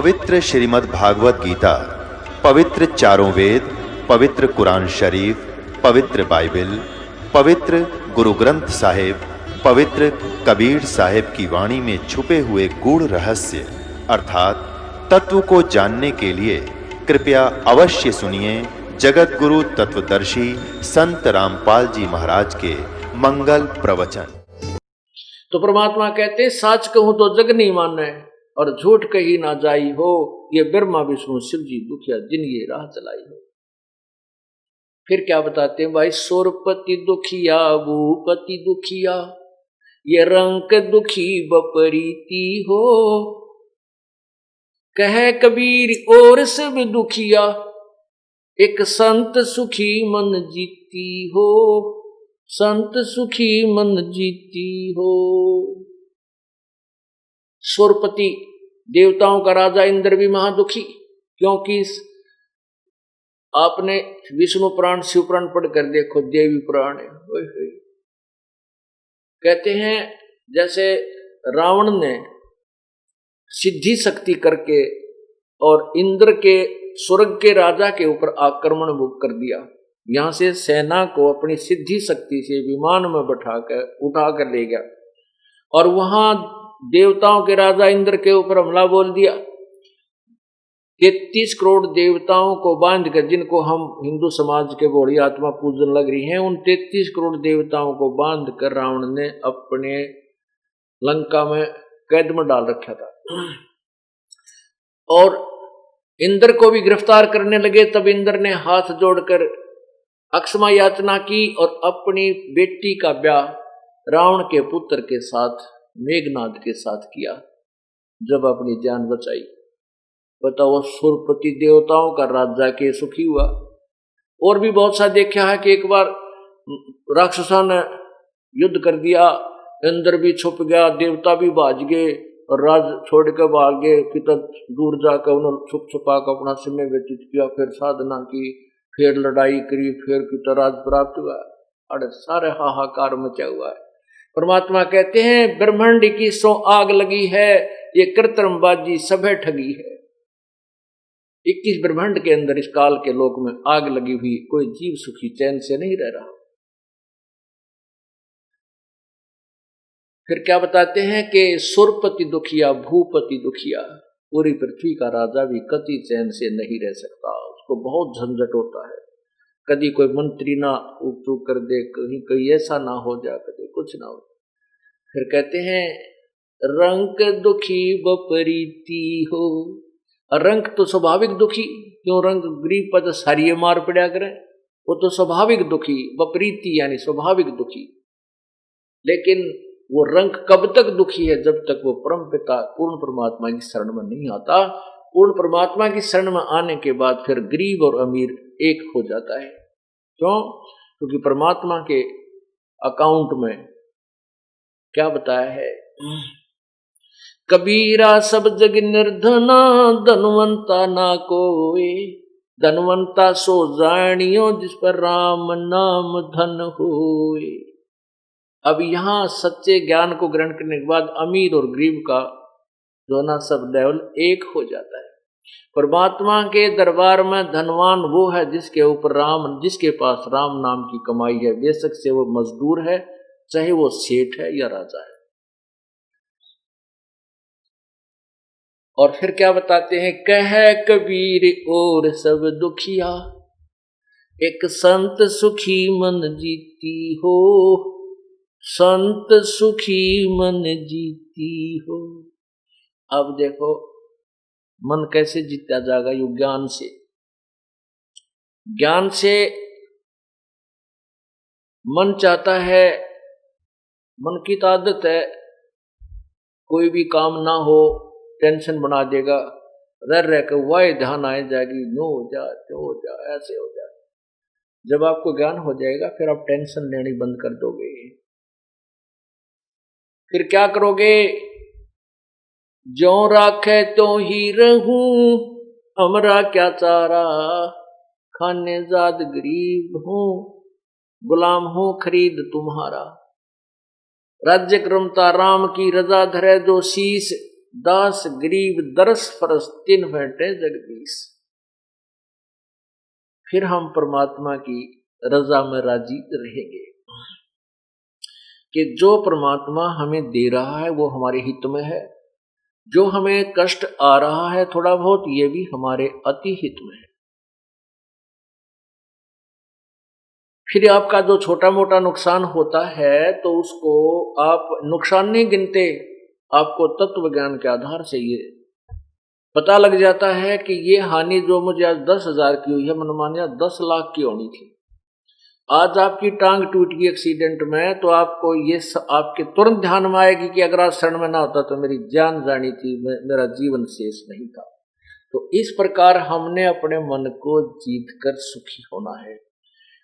पवित्र श्रीमद् भागवत गीता, पवित्र चारों वेद, पवित्र कुरान शरीफ, पवित्र बाइबल, पवित्र गुरु ग्रंथ साहिब, पवित्र कबीर साहिब की वाणी में छुपे हुए गूढ़ रहस्य अर्थात तत्व को जानने के लिए कृपया अवश्य सुनिए जगत गुरु तत्वदर्शी संत रामपाल जी महाराज के मंगल प्रवचन। तो परमात्मा कहते साच कहूं तो जग नहीं माने और झूठ कही ना जाई हो, ये ब्रह्मा विष्णु शिव जी दुखिया जिन ये राह चलाई हो। फिर क्या बताते हैं भाई, सोरपति दुखिया भूपति दुखिया, ये रंग दुखी बपरीती हो। कह कबीर और सब दुखिया, एक संत सुखी मन जीती हो, संत सुखी मन जीती हो। सोरपति देवताओं का राजा इंद्र भी महादुखी, क्योंकि आपने विष्णु पुराण शिव पुराण पढ़कर देखो, देवी पुराण है। कहते हैं जैसे रावण ने सिद्धि शक्ति करके और इंद्र के स्वर्ग के राजा के ऊपर आक्रमण कर दिया, यहां से सेना को अपनी सिद्धि शक्ति से विमान में उठाकर ले गया और वहां देवताओं के राजा इंद्र के ऊपर हमला बोल दिया। 33 करोड़ देवताओं को बांधकर, जिनको हम हिंदू समाज के बड़ी आत्मा पूजन लग रही हैं, उन 33 करोड़ देवताओं को बांधकर रावण ने अपने लंका में कैद में डाल रखा था और इंद्र को भी गिरफ्तार करने लगे। तब इंद्र ने हाथ जोड़कर अक्षमा याचना की और अपनी बेटी का ब्याह रावण के पुत्र के साथ मेघनाद के साथ किया, जब अपनी जान बचाई। बताओ, सुरपति देवताओं का राजा के सुखी हुआ। और भी बहुत सा देखा है कि एक बार राक्षसा ने युद्ध कर दिया, इंद्र भी छुप गया, देवता भी भाग गए और राज छोड़ कर भाग गए। कितना दूर जाकर उन्होंने छुप छुपा कर अपना समय व्यतीत किया, फिर साधना की, फिर लड़ाई करी, फिर कितना राज प्राप्त हुआ। अरे सारे हाहाकार मचा हुआ है। परमात्मा कहते हैं ब्रह्मांड की सो आग लगी है, ये कृत्रिमबाजी सभे ठगी है। 21 ब्रह्मांड के अंदर इस काल के लोक में आग लगी हुई, कोई जीव सुखी चैन से नहीं रह रहा। फिर क्या बताते हैं कि सुरपति दुखिया भूपति दुखिया, पूरी पृथ्वी का राजा भी कति चैन से नहीं रह सकता, उसको बहुत झंझट होता है। कभी कोई मंत्री ना उप कर दे, कहीं ऐसा ना हो जाए, कभी कुछ ना हो। फिर कहते हैं रंग दुखी बपरीती हो। रंग तो स्वाभाविक दुखी, क्यों रंग गरीब पर सारिये मार पड़ा करे, वो तो स्वाभाविक दुखी, बपरीती यानी स्वाभाविक दुखी। लेकिन वो रंग कब तक दुखी है, जब तक वो परम पिता पूर्ण परमात्मा की शरण में नहीं आता। पूर्ण परमात्मा की शरण में आने के बाद फिर गरीब और अमीर एक हो जाता है। क्यों? क्योंकि परमात्मा के अकाउंट में क्या बताया है, कबीरा सब जग निर्धना, धनवंता ना कोई, धनवंता सो जानियो जिस पर राम नाम धन होए। अब यहां सच्चे ज्ञान को ग्रहण करने के बाद अमीर और गरीब का जो ना सब लेवल एक हो जाता है। परमात्मा के दरबार में धनवान वो है जिसके पास राम नाम की कमाई है, बेशक से वो मजदूर है, चाहे वो सेठ है या राजा है। और फिर क्या बताते हैं, कह कबीर और सब दुखिया, एक संत सुखी मन जीती हो, संत सुखी मन जीती हो। अब देखो मन कैसे जीता जाएगा, यू ज्ञान से। ज्ञान से मन चाहता है, मन की तो आदत है, कोई भी काम ना हो टेंशन बना देगा, रह कर वही ध्यान आ जाएगी, नो हो जा, जो हो जा, ऐसे हो जा। जब आपको ज्ञान हो जाएगा फिर आप टेंशन लेनी बंद कर दोगे। फिर क्या करोगे, जो राखे तो ही रहूं, हमरा क्या चारा, खाने जाद गरीब हूं, गुलाम हूं खरीद तुम्हारा। राज्य क्रमता राम की रजा धरे जो शीश, दास गरीब दरस फरस तिन भेंटे जगदीश। फिर हम परमात्मा की रजा में राजी रहेंगे कि जो परमात्मा हमें दे रहा है वो हमारे हित में है, जो हमें कष्ट आ रहा है थोड़ा बहुत, ये भी हमारे अति हित में है। फिर आपका जो छोटा मोटा नुकसान होता है तो उसको आप नुकसान नहीं गिनते, आपको तत्व ज्ञान के आधार से ये पता लग जाता है कि ये हानि जो मुझे आज 10,000 की हुई है, मैंने मानिया 10 लाख की होनी थी। आज आपकी टांग टूट गई एक्सीडेंट में, तो आपको ये आपके तुरंत ध्यान में आएगी कि अगर आज क्षण में ना होता तो मेरी जान जानी थी, मेरा जीवन शेष नहीं था। तो इस प्रकार हमने अपने मन को जीत कर सुखी होना है।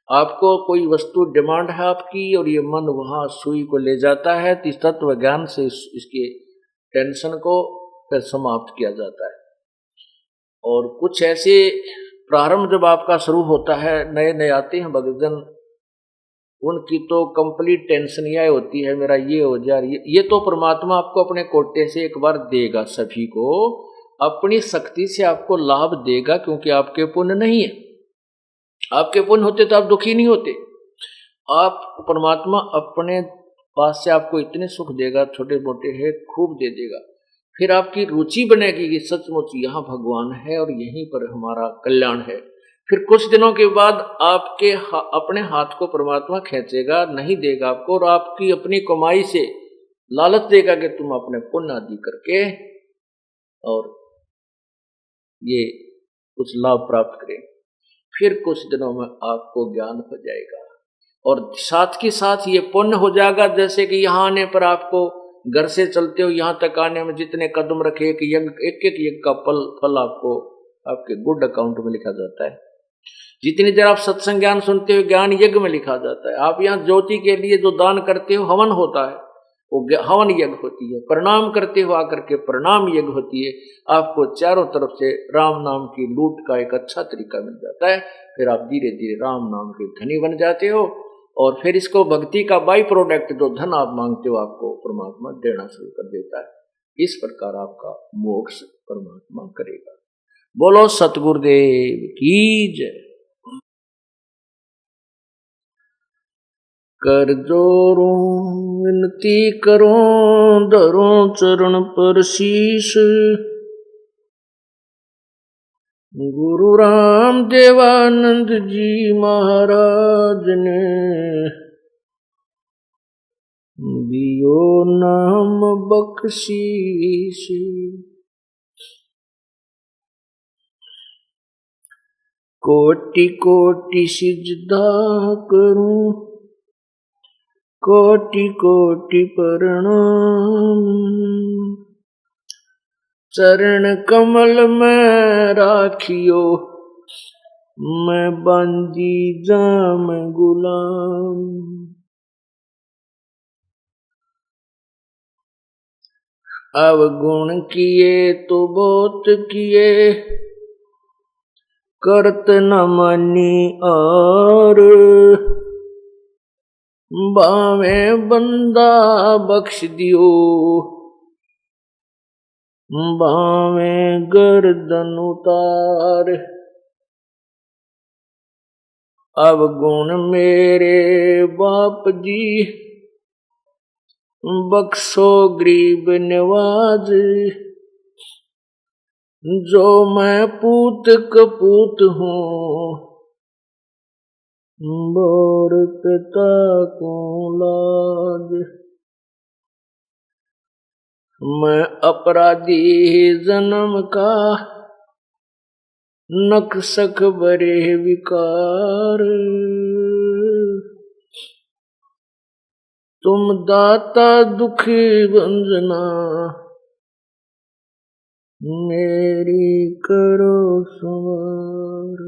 आपको कोई वस्तु डिमांड है आपकी और ये मन वहां सुई को ले जाता है, तो इस तत्व ज्ञान से इसके टेंशन को फिर समाप्त किया जाता है। और कुछ ऐसे प्रारंभ जब आपका शुरू होता है, नए नए आते हैं भक्तजन, उनकी तो कंप्लीट टेंशन यह होती है मेरा ये हो जाए। ये तो परमात्मा आपको अपने कोटे से एक बार देगा, सभी को अपनी शक्ति से आपको लाभ देगा, क्योंकि आपके पुण्य नहीं है। आपके पुण्य होते तो आप दुखी नहीं होते। आप परमात्मा अपने पास से आपको इतने सुख देगा, छोटे मोटे है खूब दे देगा। फिर आपकी रुचि बनेगी कि सचमुच यहाँ भगवान है और यहीं पर हमारा कल्याण है। फिर कुछ दिनों के बाद आपके अपने हाथ को परमात्मा खींचेगा, नहीं देगा आपको, और आपकी अपनी कमाई से लालच देगा कि तुम अपने पुण्य आदि करके और ये कुछ लाभ प्राप्त करें। फिर कुछ दिनों में आपको ज्ञान हो जाएगा और साथ के साथ ये पुण्य हो जाएगा। जैसे कि यहाँ आने पर आपको घर से चलते हो यहाँ तक आने में जितने कदम रखे, एक यज्ञ का फल आपको आपके गुड अकाउंट में लिखा जाता है। जितनी देर आप सत्संग ज्ञान सुनते हो, ज्ञान यज्ञ में लिखा जाता है। आप यहाँ ज्योति के लिए जो दान करते हो, हवन होता है, वो हवन यज्ञ होती है। प्रणाम करते हो आकर के, प्रणाम यज्ञ होती है। आपको चारों तरफ से राम नाम की लूट का एक अच्छा तरीका मिल जाता है। फिर आप धीरे धीरे राम नाम के धनी बन जाते हो और फिर इसको भक्ति का बाई प्रोडक्ट जो धन आप मांगते हो आपको परमात्मा देना शुरू कर देता है। इस प्रकार आपका मोक्ष परमात्मा करेगा। बोलो सतगुरुदेव की जय। कर जोरूं विनती करूं, धरूं चरण पर शीश। गुरु राम देवानंद जी महाराज ने दियो नाम बख्शीश। कोटि कोटि सिजदा करूं, कोटि कोटि प्रणाम। चरण कमल में राखियो, मैं बांदी जाम गुलाम। अवगुण किए तो बहुत किए, करत न मानी और। बावे बंदा बख्श दियो, बावे गर्दन उतार। अवगुण मेरे बाप जी, बख्शो गरीब नवाज। जो मैं पूत कपूत हूँ, बोर पिता को लाज। मैं अपराधी जन्म का, नक्सक बरे विकार। तुम दाता दुखी बंजना, मेरी करो सवार।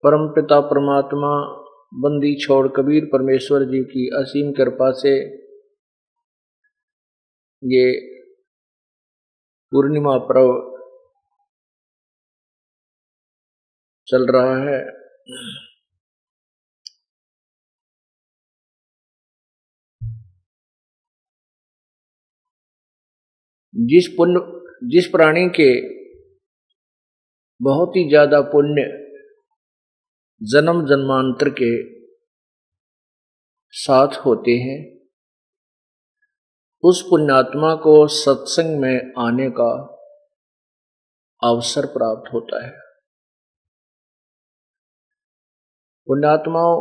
परमपिता परमात्मा बंदी छोड़ कबीर परमेश्वर जी की असीम कृपा से ये पूर्णिमा पर्व चल रहा है। जिस प्राणी के बहुत ही ज्यादा पुण्य जन्म जन्मांतर के साथ होते हैं, उस पुण्यात्मा को सत्संग में आने का अवसर प्राप्त होता है। पुण्यात्माओं,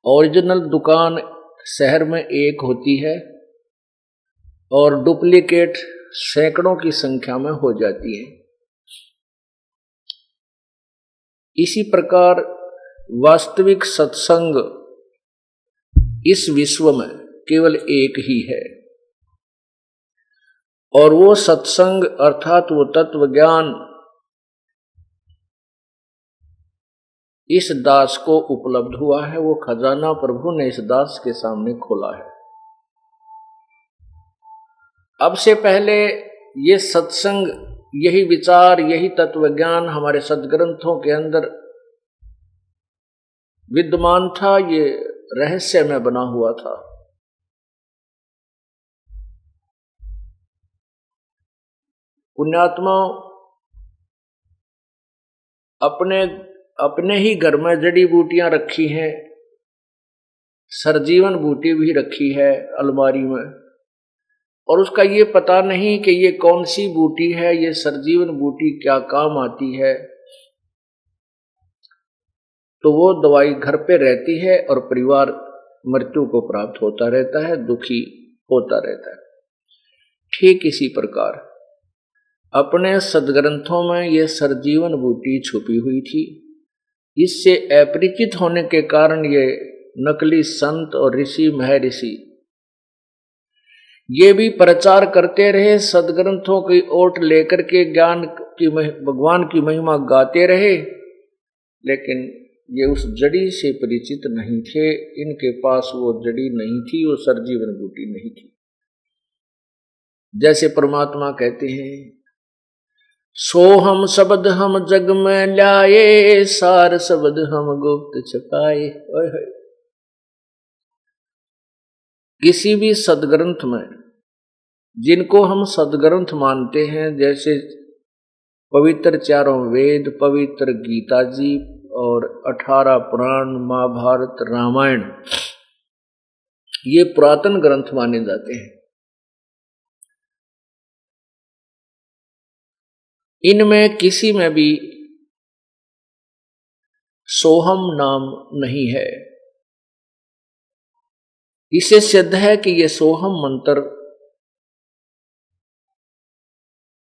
ओरिजिनल दुकान शहर में एक होती है और डुप्लीकेट सैकड़ों की संख्या में हो जाती है। इसी प्रकार वास्तविक सत्संग इस विश्व में केवल एक ही है, और वो सत्संग अर्थात वो तत्व ज्ञान इस दास को उपलब्ध हुआ है। वो खजाना प्रभु ने इस दास के सामने खोला है। अब से पहले ये सत्संग, यही विचार, यही तत्व ज्ञान हमारे सदग्रंथों के अंदर विद्यमान था, ये रहस्य में बना हुआ था। पुण्यात्मा अपने ही घर में जड़ी बूटियां रखी हैं, सरजीवन बूटी भी रखी है अलमारी में, और उसका ये पता नहीं कि ये कौन सी बूटी है, ये सरजीवन बूटी क्या काम आती है। तो वो दवाई घर पे रहती है और परिवार मृत्यु को प्राप्त होता रहता है, दुखी होता रहता है। ठीक इसी प्रकार अपने सदग्रंथों में ये सरजीवन बूटी छुपी हुई थी। इससे अपरिचित होने के कारण ये नकली संत और ऋषि महर्षि ये भी प्रचार करते रहे, सदग्रंथों की ओट लेकर के ज्ञान की भगवान की महिमा गाते रहे, लेकिन ये उस जड़ी से परिचित नहीं थे। इनके पास वो जड़ी नहीं थी, वो सरजीवन बूटी नहीं थी। जैसे परमात्मा कहते हैं, सो हम शब्द हम जग में लाए, सार शब्द हम गुप्त छुपाए। किसी भी सदग्रंथ में जिनको हम सदग्रंथ मानते हैं, जैसे पवित्र चारों वेद, पवित्र गीता जी और 18 पुराण, महाभारत, रामायण, ये पुरातन ग्रंथ माने जाते हैं। इनमें किसी में भी सोहम नाम नहीं है। इसे सिद्ध है कि ये सोहम मंत्र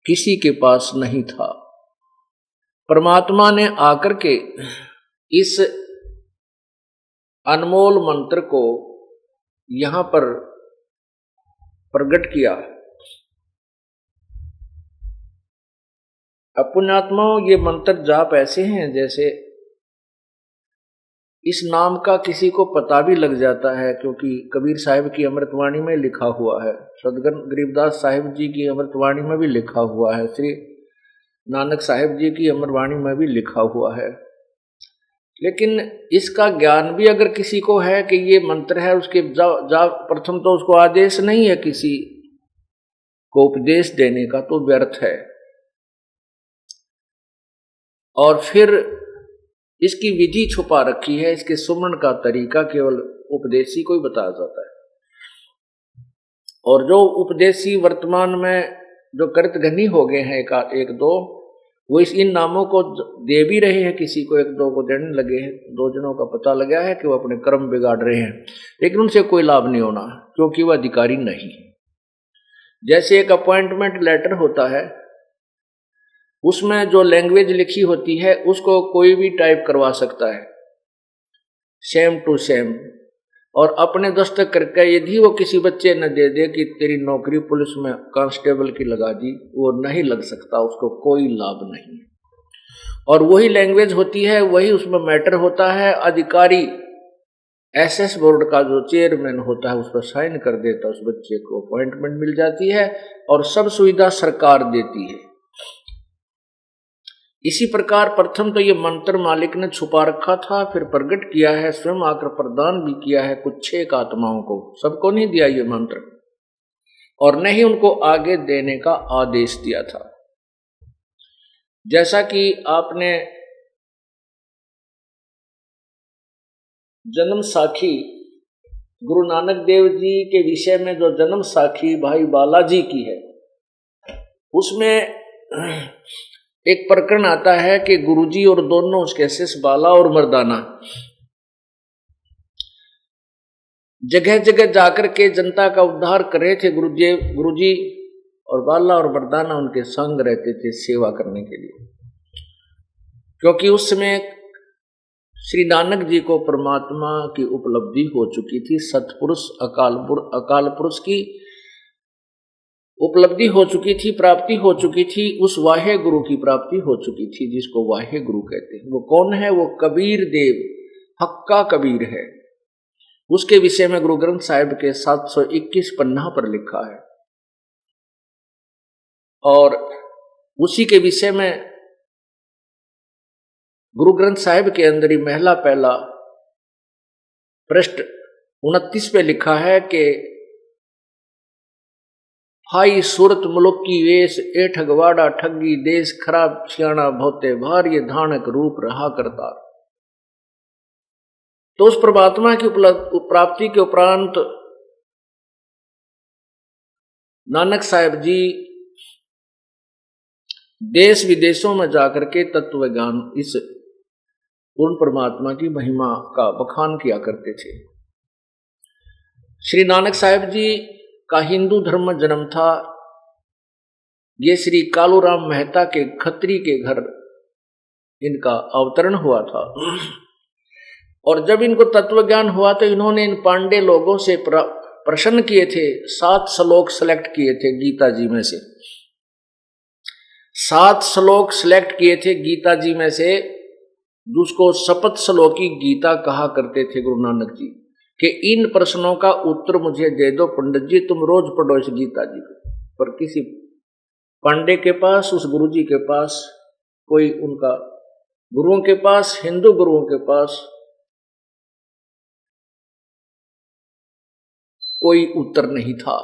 किसी के पास नहीं था। परमात्मा ने आकर के इस अनमोल मंत्र को यहां पर प्रकट किया। पुण्यात्माओं, ये मंत्र जाप ऐसे हैं जैसे इस नाम का किसी को पता भी लग जाता है, क्योंकि कबीर साहिब की अमृतवाणी में लिखा हुआ है, सदगुरु गरीबदास साहिब जी की अमृतवाणी में भी लिखा हुआ है, श्री नानक साहिब जी की अमरवाणी में भी लिखा हुआ है। लेकिन इसका ज्ञान भी अगर किसी को है कि ये मंत्र है, उसके प्रथम तो उसको आदेश नहीं है किसी को उपदेश देने का, तो व्यर्थ है। और फिर इसकी विधि छुपा रखी है, इसके सुमन का तरीका केवल उपदेशी को ही बताया जाता है। और जो उपदेशी वर्तमान में जो कृतघ्नी हो गए हैं एक दो, वो इन नामों को दे भी रहे हैं, किसी को एक दो को देने लगे हैं। 2 जनों का पता लगा है कि वो अपने कर्म बिगाड़ रहे हैं, लेकिन उनसे कोई लाभ नहीं होना, क्योंकि वह अधिकारी नहीं। जैसे एक अपॉइंटमेंट लेटर होता है, उसमें जो लैंग्वेज लिखी होती है उसको कोई भी टाइप करवा सकता है, सेम टू सेम, और अपने दस्तक करके यदि वो किसी बच्चे न दे दे कि तेरी नौकरी पुलिस में कांस्टेबल की लगा दी, वो नहीं लग सकता, उसको कोई लाभ नहीं। और वही लैंग्वेज होती है, वही उसमें मैटर होता है। अधिकारी एसएस बोर्ड का जो चेयरमैन होता है उस पर साइन कर देता है, उस बच्चे को अपॉइंटमेंट मिल जाती है और सब सुविधा सरकार देती है। इसी प्रकार प्रथम तो ये मंत्र मालिक ने छुपा रखा था, फिर प्रकट किया है, स्वयं आकर प्रदान भी किया है कुछ 6 आत्माओं को, सबको नहीं दिया ये मंत्र। और न ही उनको आगे देने का आदेश दिया था। जैसा कि आपने जन्म साखी गुरु नानक देव जी के विषय में जो जन्म साखी भाई बालाजी की है, उसमें एक प्रकरण आता है कि गुरुजी और दोनों उसके शिष्य बाला और मर्दाना जगह जगह जाकर के जनता का उद्धार कर रहे थे। गुरुजी और बाला और मर्दाना उनके संग रहते थे सेवा करने के लिए, क्योंकि उस समय श्री नानक जी को परमात्मा की उपलब्धि हो चुकी थी। सतपुरुष अकाल पुरुष की उपलब्धि हो चुकी थी, प्राप्ति हो चुकी थी, उस वाहे गुरु की प्राप्ति हो चुकी थी जिसको वाहे गुरु कहते हैं। वो कौन है? वो कबीर देव, हक्का कबीर है। उसके विषय में गुरु ग्रंथ साहिब के 721 पन्ना पर लिखा है, और उसी के विषय में गुरु ग्रंथ साहिब के अंदर ही महला पहला पृष्ठ 29 पे लिखा है कि हाई सूरत मुलुक की वेश ए ठगवाड़ा ठगी देश खराब छियाणा भोते भार ये धानक रूप रहा करता। तो उस परमात्मा की प्राप्ति के उपरांत नानक साहिब जी देश विदेशों में जाकर के तत्व ज्ञान इस पूर्ण परमात्मा की महिमा का बखान किया करते थे। श्री नानक साहिब जी का हिंदू धर्म में जन्म था। ये श्री कालूराम मेहता के खत्री के घर इनका अवतरण हुआ था, और जब इनको तत्व ज्ञान हुआ तो इन्होंने इन पांडे लोगों से प्रश्न किए थे। 7 श्लोक सेलेक्ट किए थे गीता जी में से, 7 श्लोक सेलेक्ट किए थे गीता जी में से, जिसको शपथ श्लोकी गीता कहा करते थे गुरु नानक जी, कि इन प्रश्नों का उत्तर मुझे दे दो पंडित जी, तुम रोज पढ़ो इस गीता जी को। पर किसी पांडे के पास, उस गुरु जी के पास, कोई उनका गुरुओं के पास, हिंदू गुरुओं के पास कोई उत्तर नहीं था।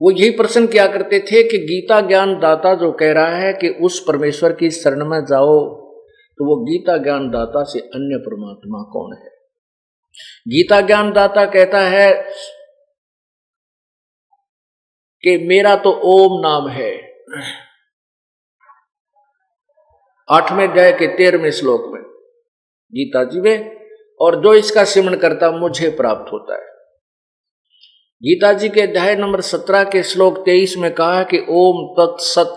वो यही प्रश्न किया करते थे कि गीता ज्ञान दाता जो कह रहा है कि उस परमेश्वर की शरण में जाओ, तो वो गीता ज्ञान दाता से अन्य परमात्मा कौन है? गीता ज्ञान दाता कहता है कि मेरा तो ओम नाम है, 8वें अध्याय के 13वें श्लोक में गीता जी में, और जो इसका सिमरन करता मुझे प्राप्त होता है। गीता जी के अध्याय नंबर 17 के श्लोक 23 में कहा कि ओम तत्सत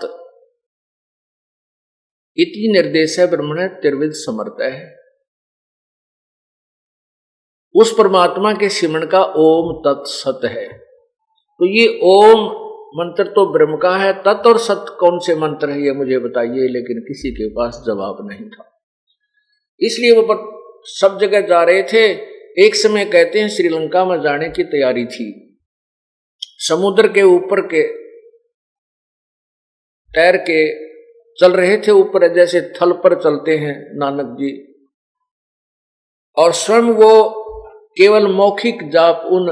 इति निर्देश ब्रह्मण त्रिविध समर्थ है। उस परमात्मा के सिमरन का ओम तत्सत है। तो ये ओम मंत्र तो ब्रह्म का है, तत् और सत कौन से मंत्र है ये मुझे बताइए, लेकिन किसी के पास जवाब नहीं था। इसलिए वो सब जगह जा रहे थे। एक समय कहते हैं श्रीलंका में जाने की तैयारी थी, समुद्र के ऊपर के तैर के चल रहे थे, ऊपर जैसे थल पर चलते हैं नानक जी, और स्वयं वो केवल मौखिक जाप उन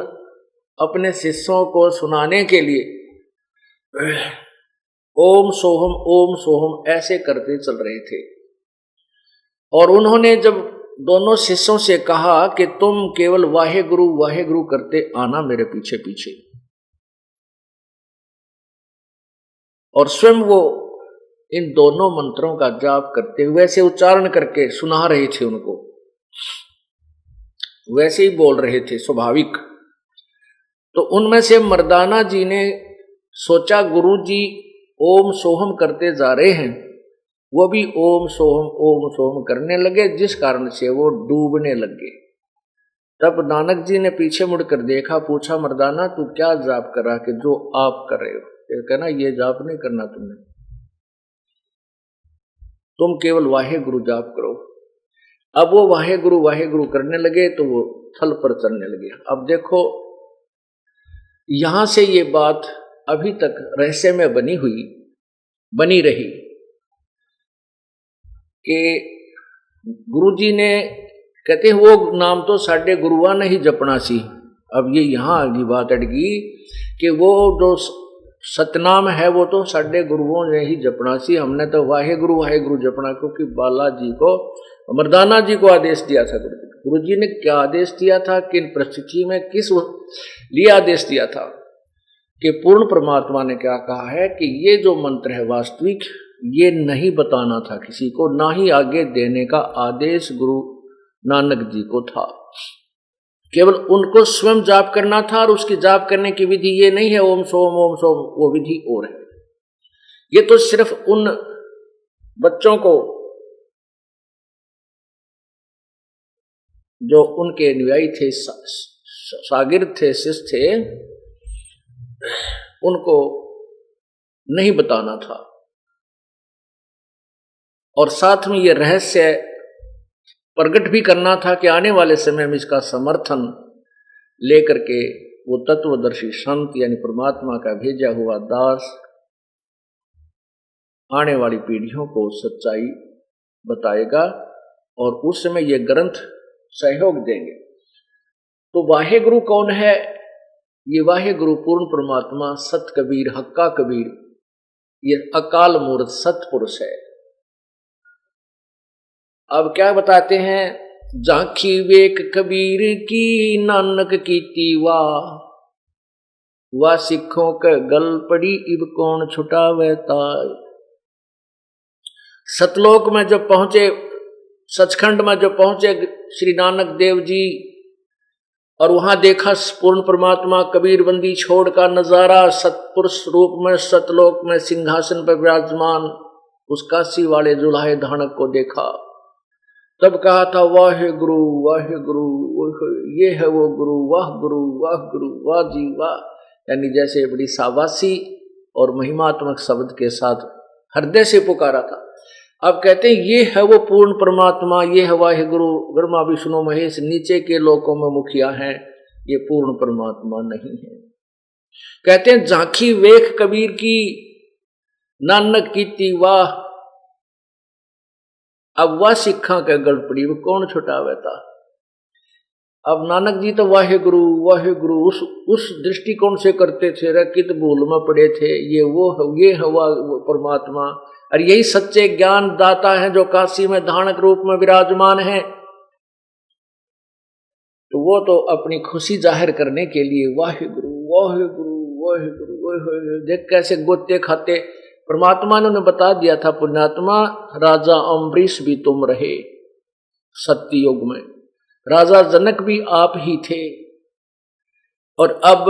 अपने शिष्यों को सुनाने के लिए ओम सोहम ऐसे करते चल रहे थे। और उन्होंने जब दोनों शिष्यों से कहा कि तुम केवल वाहे गुरु करते आना मेरे पीछे पीछे, और स्वयं वो इन दोनों मंत्रों का जाप करते हुए वैसे उच्चारण करके सुना रहे थे उनको, वैसे ही बोल रहे थे स्वाभाविक। तो उनमें से मर्दाना जी ने सोचा गुरु जी ओम सोहम करते जा रहे हैं, वो भी ओम सोहम करने लगे, जिस कारण से वो डूबने लगे। तब नानक जी ने पीछे मुड़कर देखा, पूछा मर्दाना तू क्या जाप कर रहा कि जो आप कर रहे हो? कहना ये जाप नहीं करना तुमने, तुम केवल वाहे गुरु जाप करो। अब वो वाहे गुरु करने लगे तो वो थल पर चलने लगे। अब देखो यहां से ये बात अभी तक रहस्य में बनी रही कि गुरुजी ने कहते हैं वो नाम तो साढ़े गुरुआ ने ही जपना सी। अब ये यहाँ आगे बात अड़गी कि वो जो सतनाम है वो तो साढ़े गुरुओं ने ही जपना सी, हमने तो वाहे गुरु जपना, क्योंकि बालाजी को मर्दाना जी को आदेश दिया था। गुरु जी ने क्या आदेश दिया था, किन परिस्थिति में किस लिए आदेश दिया था, कि पूर्ण परमात्मा ने क्या कहा है कि ये जो मंत्र है वास्तविक, ये नहीं बताना था किसी को, ना ही आगे देने का आदेश गुरु नानक जी को था। केवल उनको स्वयं जाप करना था, और उसकी जाप करने की विधि ये नहीं है ओम सोम, वो विधि और है। ये तो सिर्फ उन बच्चों को जो उनके अनुयायी थे, शागिर्द थे, शिष्य थे, उनको नहीं बताना था। और साथ में ये रहस्य प्रकट भी करना था कि आने वाले समय में इसका समर्थन लेकर के वो तत्वदर्शी संत यानी परमात्मा का भेजा हुआ दास आने वाली पीढ़ियों को सच्चाई बताएगा, और उस समय ये ग्रंथ सहयोग देंगे। तो वाहे गुरु कौन है? ये वाहे गुरु पूर्ण परमात्मा सत कबीर, हक्का कबीर, ये अकाल मूर्त सतपुरुष है। अब क्या बताते हैं, झांकी वेक कबीर की नानक कीती वाह सिखों के गल पड़ी इब कौन छुटावे ताय। सतलोक में जब पहुंचे, सचखंड में जब पहुंचे श्री नानक देव जी, और वहां देखा पूर्ण परमात्मा कबीर बंदी छोड़ का नजारा, सतपुरुष रूप में सतलोक में सिंहासन पर विराजमान उस काशी वाले जुल्हे धानक को देखा, तब कहा था वाहे गुरु, ये है वो गुरु, वाह गुरु, वाह जी वाह। यानी जैसे बड़ी शाबाशी और महिमात्मक शब्द के साथ हृदय से पुकारा था। अब कहते हैं ये है वो पूर्ण परमात्मा, ये है वाहे गुरु, ब्रह्मा विष्णु महेश नीचे के लोकों में मुखिया हैं, ये पूर्ण परमात्मा नहीं है। कहते हैं झांकी वेख कबीर की नानक कीती वाह, अब वह सिखा के गल पड़ी वो कौन छुटावे था। अब नानक जी तो वाहे गुरु उस दृष्टिकोण से करते थे, कित भूल में पड़े थे, ये हवा परमात्मा, और यही सच्चे ज्ञान दाता है जो काशी में धानक रूप में विराजमान है। तो वो तो अपनी खुशी जाहिर करने के लिए वाहे गुरु देख कैसे गोते खाते। परमात्मा ने उन्हें बता दिया था, पुण्यात्मा राजा अम्बरीश भी तुम रहे, सत्य युग में राजा जनक भी आप ही थे, और अब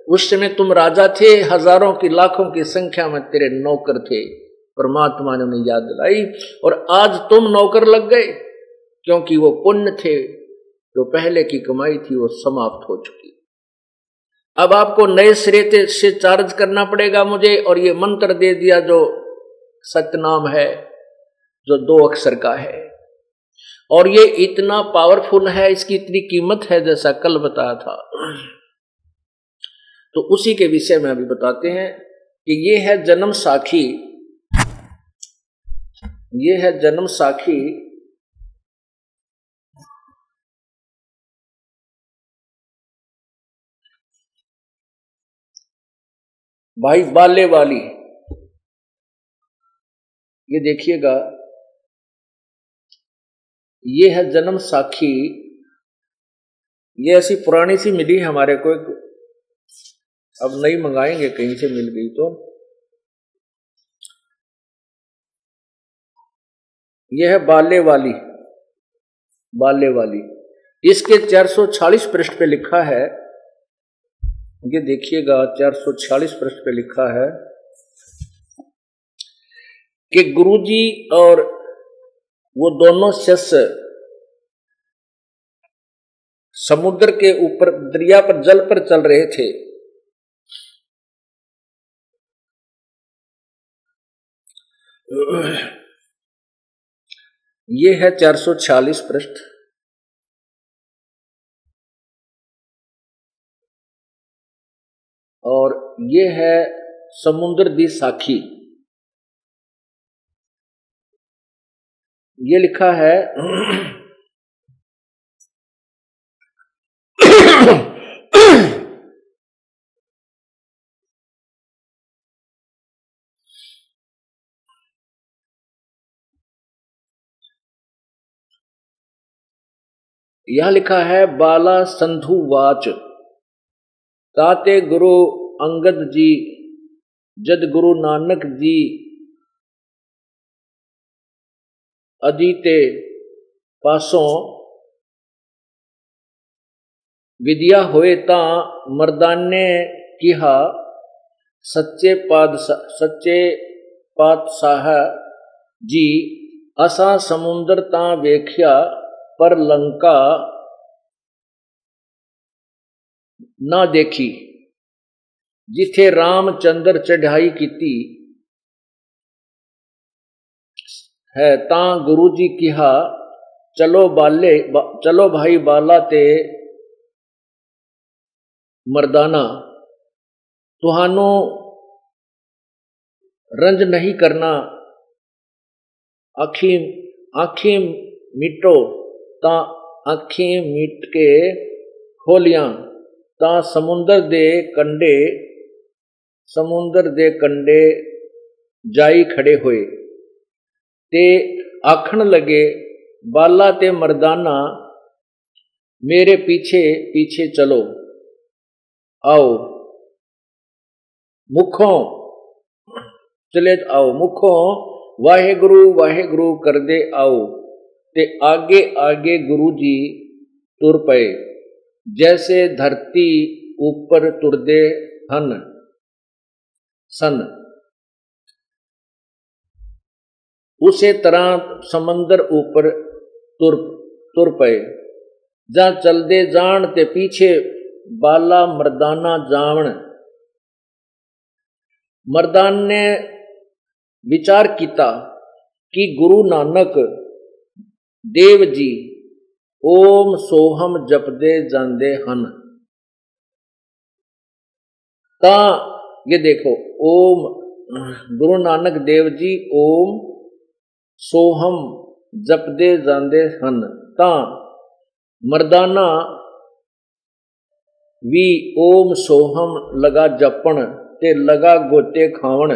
उस समय तुम राजा थे, हजारों की लाखों की संख्या में तेरे नौकर थे। परमात्मा ने उन्हें याद दिलाई, और आज तुम नौकर लग गए, क्योंकि वो पुण्य थे, जो पहले की कमाई थी वो समाप्त हो चुकी। अब आपको नए सिरे से चार्ज करना पड़ेगा मुझे, और ये मंत्र दे दिया जो सतनाम है, जो 2 अक्षर का है, और ये इतना पावरफुल है, इसकी इतनी कीमत है, जैसा कल बताया था। तो उसी के विषय में अभी बताते हैं कि ये है जन्म साखी, ये है जन्म साखी भाई बाले वाली। ये देखिएगा, ये है जन्म साखी, ये ऐसी पुरानी सी मिली हमारे को, अब नई मंगाएंगे कहीं से मिल गई तो। ये है बाले वाली, इसके 446 पृष्ठ पे लिखा है, ये देखिएगा 446 पृष्ठ पे लिखा है कि गुरुजी और वो दोनों शिष्य समुद्र के ऊपर दरिया पर जल पर चल रहे थे। ये है 446 पृष्ठ, और ये है समुद्र दी साखी। ये लिखा है यह लिखा है बाला संधु वाच ताते गुरु अंगद जी जद गुरु नानक जी अदीते पासों विद्या होए तां मर्दाने किहा सच्चे पातशाह जी असा समुंदर तां वेख्या पर लंका ना देखी जिथे रामचंद्र चढ़ाई कीती है तां गुरु जी किहा चलो भाई बाला ते मर्दाना तुहानू रंज नहीं करना आखी मिटो ता आखी मिट के खोलियां ता समुंदर दे कंडे जाई खड़े होए ते आखन लगे बाला ते मर्दाना मेरे पीछे पीछे चलो आओ मुखों चले आओ मुखों वाहेगुरु कर दे आओ ते आगे आगे गुरु जी तुर पए जैसे धरती ऊपर तुरदे हन सन उसे तरह समंदर ऊपर तुर पए जा चलदे जान ते पीछे बाला मर्दाना जावण मर्दान ने विचार किया कि गुरु नानक देव जी ओम सोहम जपदे जांदे हन ता ये देखो ओम गुरु नानक देव जी ओम सोहम जपदे जांदे हन ता मर्दाना भी ओम सोहम लगा जपण ते लगा गोते खावण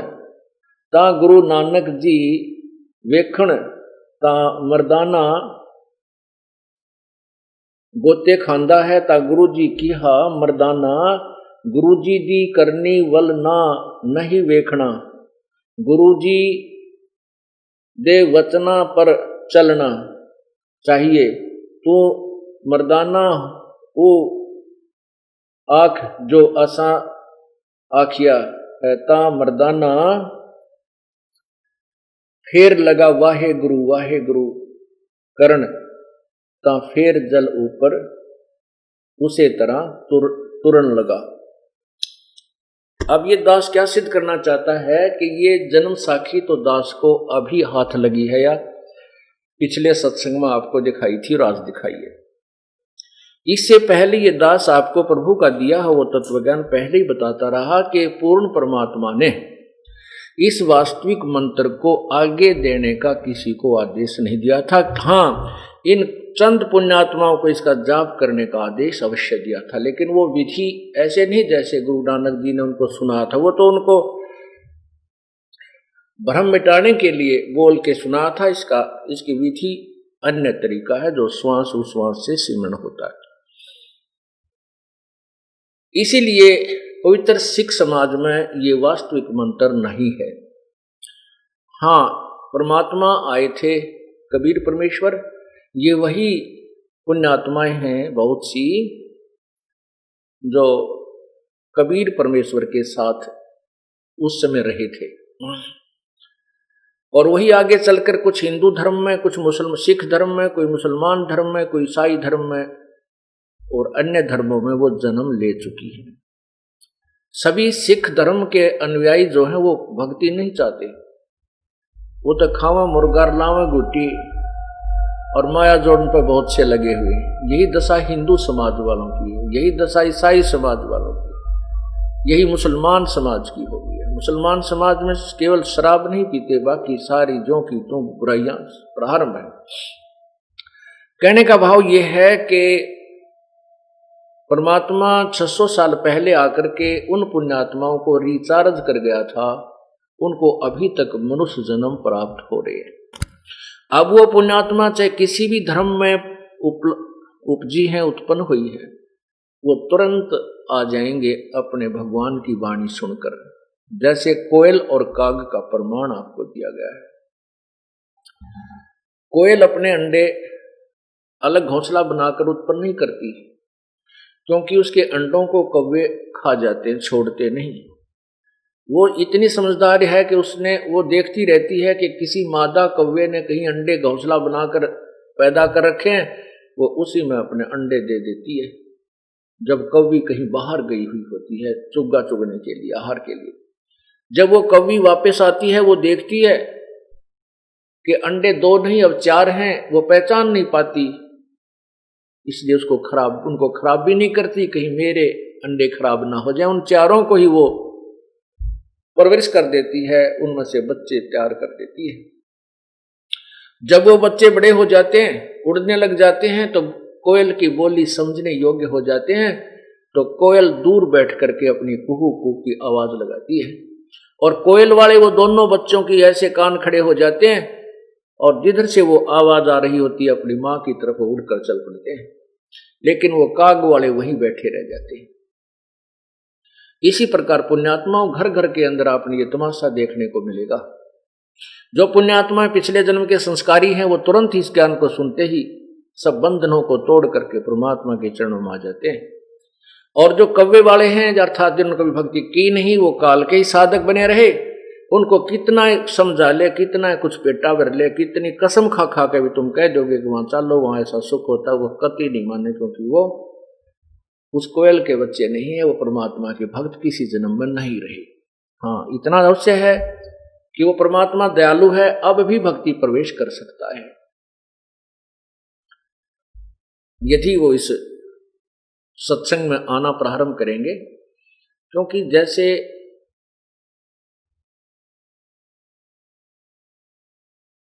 ता गुरु नानक जी वेखण ता मर्दाना गोते खांदा है ता गुरु जी किहा मर्दाना गुरु जी दी करनी वल ना नहीं वेखना गुरु जी दे वचना पर चलना चाहिए तू मर्दाना वो आख जो असा आखिया है ता मर्दाना फिर लगा वाहे गुरु करण ता फिर जल ऊपर उसे तरह तुरन लगा। अब ये दास क्या सिद्ध करना चाहता है कि ये जन्म साखी तो दास को अभी हाथ लगी है या पिछले सत्संग में आपको दिखाई थी और आज दिखाई है। इससे पहले ये दास आपको प्रभु का दिया है वो तत्वज्ञान पहले ही बताता रहा कि पूर्ण परमात्मा ने इस वास्तविक मंत्र को आगे देने का किसी को आदेश नहीं दिया था। हाँ, इन चंद पुण्यात्माओं को इसका जाप करने का आदेश अवश्य दिया था, लेकिन वो विधि ऐसे नहीं जैसे गुरु नानक जी ने उनको सुनाया था। वो तो उनको भ्रम मिटाने के लिए बोल के सुनाया था। इसकी विधि अन्य तरीका है जो श्वास उश्वास से सिमरण होता है। इसीलिए पवित्र सिख समाज में ये वास्तविक मंत्र नहीं है। हाँ, परमात्मा आए थे कबीर परमेश्वर, ये वही पुण्यात्माएं हैं बहुत सी जो कबीर परमेश्वर के साथ उस समय रहे थे, और वही आगे चलकर कुछ हिंदू धर्म में, कुछ सिख धर्म में, कोई मुसलमान धर्म में, कोई ईसाई धर्म में और अन्य धर्मों में वो जन्म ले चुकी है। सभी सिख धर्म के अनुयायी जो हैं वो भक्ति नहीं चाहते, वो तो खावा मुर्गार लावा गुटी और माया जोड़न पर बहुत से लगे हुए। यही दशा हिंदू समाज वालों की है, यही दशा ईसाई समाज वालों की है, यही मुसलमान समाज की हो गई है। मुसलमान समाज में केवल शराब नहीं पीते, बाकी सारी जो की तो बुराइयां प्रारंभ है। कहने का भाव यह है कि परमात्मा 600 साल पहले आकर के उन पुण्यात्माओं को रिचार्ज कर गया था, उनको अभी तक मनुष्य जन्म प्राप्त हो रहे हैं। अब वो पुण्यात्मा चाहे किसी भी धर्म में उपजी हैं, उत्पन्न हुई है, वो तुरंत आ जाएंगे अपने भगवान की वाणी सुनकर, जैसे कोयल और काग का प्रमाण आपको दिया गया है। कोयल अपने अंडे अलग घोंसला बनाकर उत्पन्न नहीं करती, क्योंकि उसके अंडों को कौवे खा जाते हैं, छोड़ते नहीं। वो इतनी समझदार है कि वो देखती रहती है कि किसी मादा कौवे ने कहीं अंडे घोंसला बनाकर पैदा कर रखे हैं, वो उसी में अपने अंडे दे देती है। जब कौवी कहीं बाहर गई हुई होती है चुग्गा चुगने के लिए, आहार के लिए, जब वो कौवी वापस आती है, वो देखती है कि अंडे 2 नहीं अब 4 हैं, वो पहचान नहीं पाती, इसलिए उनको खराब भी नहीं करती, कहीं मेरे अंडे खराब ना हो जाए। उन 4 को ही वो परवरिश कर देती है, उनमें से बच्चे तैयार कर देती है। जब वो बच्चे बड़े हो जाते हैं, उड़ने लग जाते हैं, तो कोयल की बोली समझने योग्य हो जाते हैं, तो कोयल दूर बैठ करके अपनी कुहू कुहू की आवाज लगाती है, और कोयल वाले वो दोनों बच्चों की ऐसे कान खड़े हो जाते हैं, और जिधर से वो आवाज आ रही होती है अपनी माँ की तरफ उड़कर चल पड़ते हैं, लेकिन वो काग वाले वहीं बैठे रह जाते हैं। इसी प्रकार पुण्यात्माओं, घर घर के अंदर आपने ये तमाशा देखने को मिलेगा। जो पुण्यात्मा पिछले जन्म के संस्कारी हैं, वो तुरंत इस ज्ञान को सुनते ही सब बंधनों को तोड़ करके परमात्मा के चरणों में आ जाते हैं। और जो कव्वे वाले हैं, अर्थात जिन्होंने कभी भक्ति की नहीं, वो काल के ही साधक बने रहे, उनको कितना समझा ले, कितना कुछ पेटा भर ले, कितनी कसम खा खा के भी तुम कह दोगे कि वहां चलो, वहां ऐसा सुख होता है, वो कतई नहीं माने, क्योंकि वो उस कोयल के बच्चे नहीं है, वो परमात्मा के भक्त किसी जन्म में नहीं रहे। हाँ, इतना अवश्य है कि वो परमात्मा दयालु है, अब भी भक्ति प्रवेश कर सकता है, यदि वो इस सत्संग में आना प्रारंभ करेंगे। क्योंकि जैसे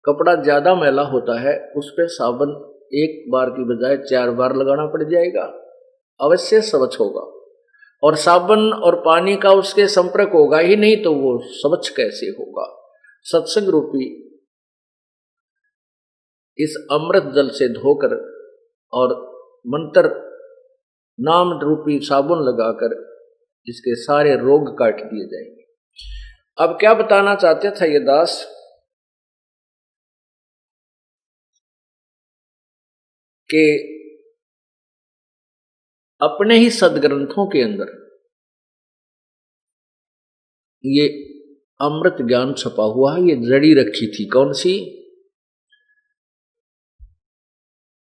कपड़ा ज्यादा मैला होता है, उस पर साबुन एक बार की बजाय 4 बार लगाना पड़ जाएगा, अवश्य स्वच्छ होगा। और साबुन और पानी का उसके संपर्क होगा ही नहीं, तो वो स्वच्छ कैसे होगा? सत्संग रूपी इस अमृत जल से धोकर और मंत्र नाम रूपी साबुन लगाकर इसके सारे रोग काट दिए जाएंगे। अब क्या बताना चाहते था ये दास कि अपने ही सदग्रंथों के अंदर ये अमृत ज्ञान छपा हुआ है। ये जड़ी रखी थी कौन सी?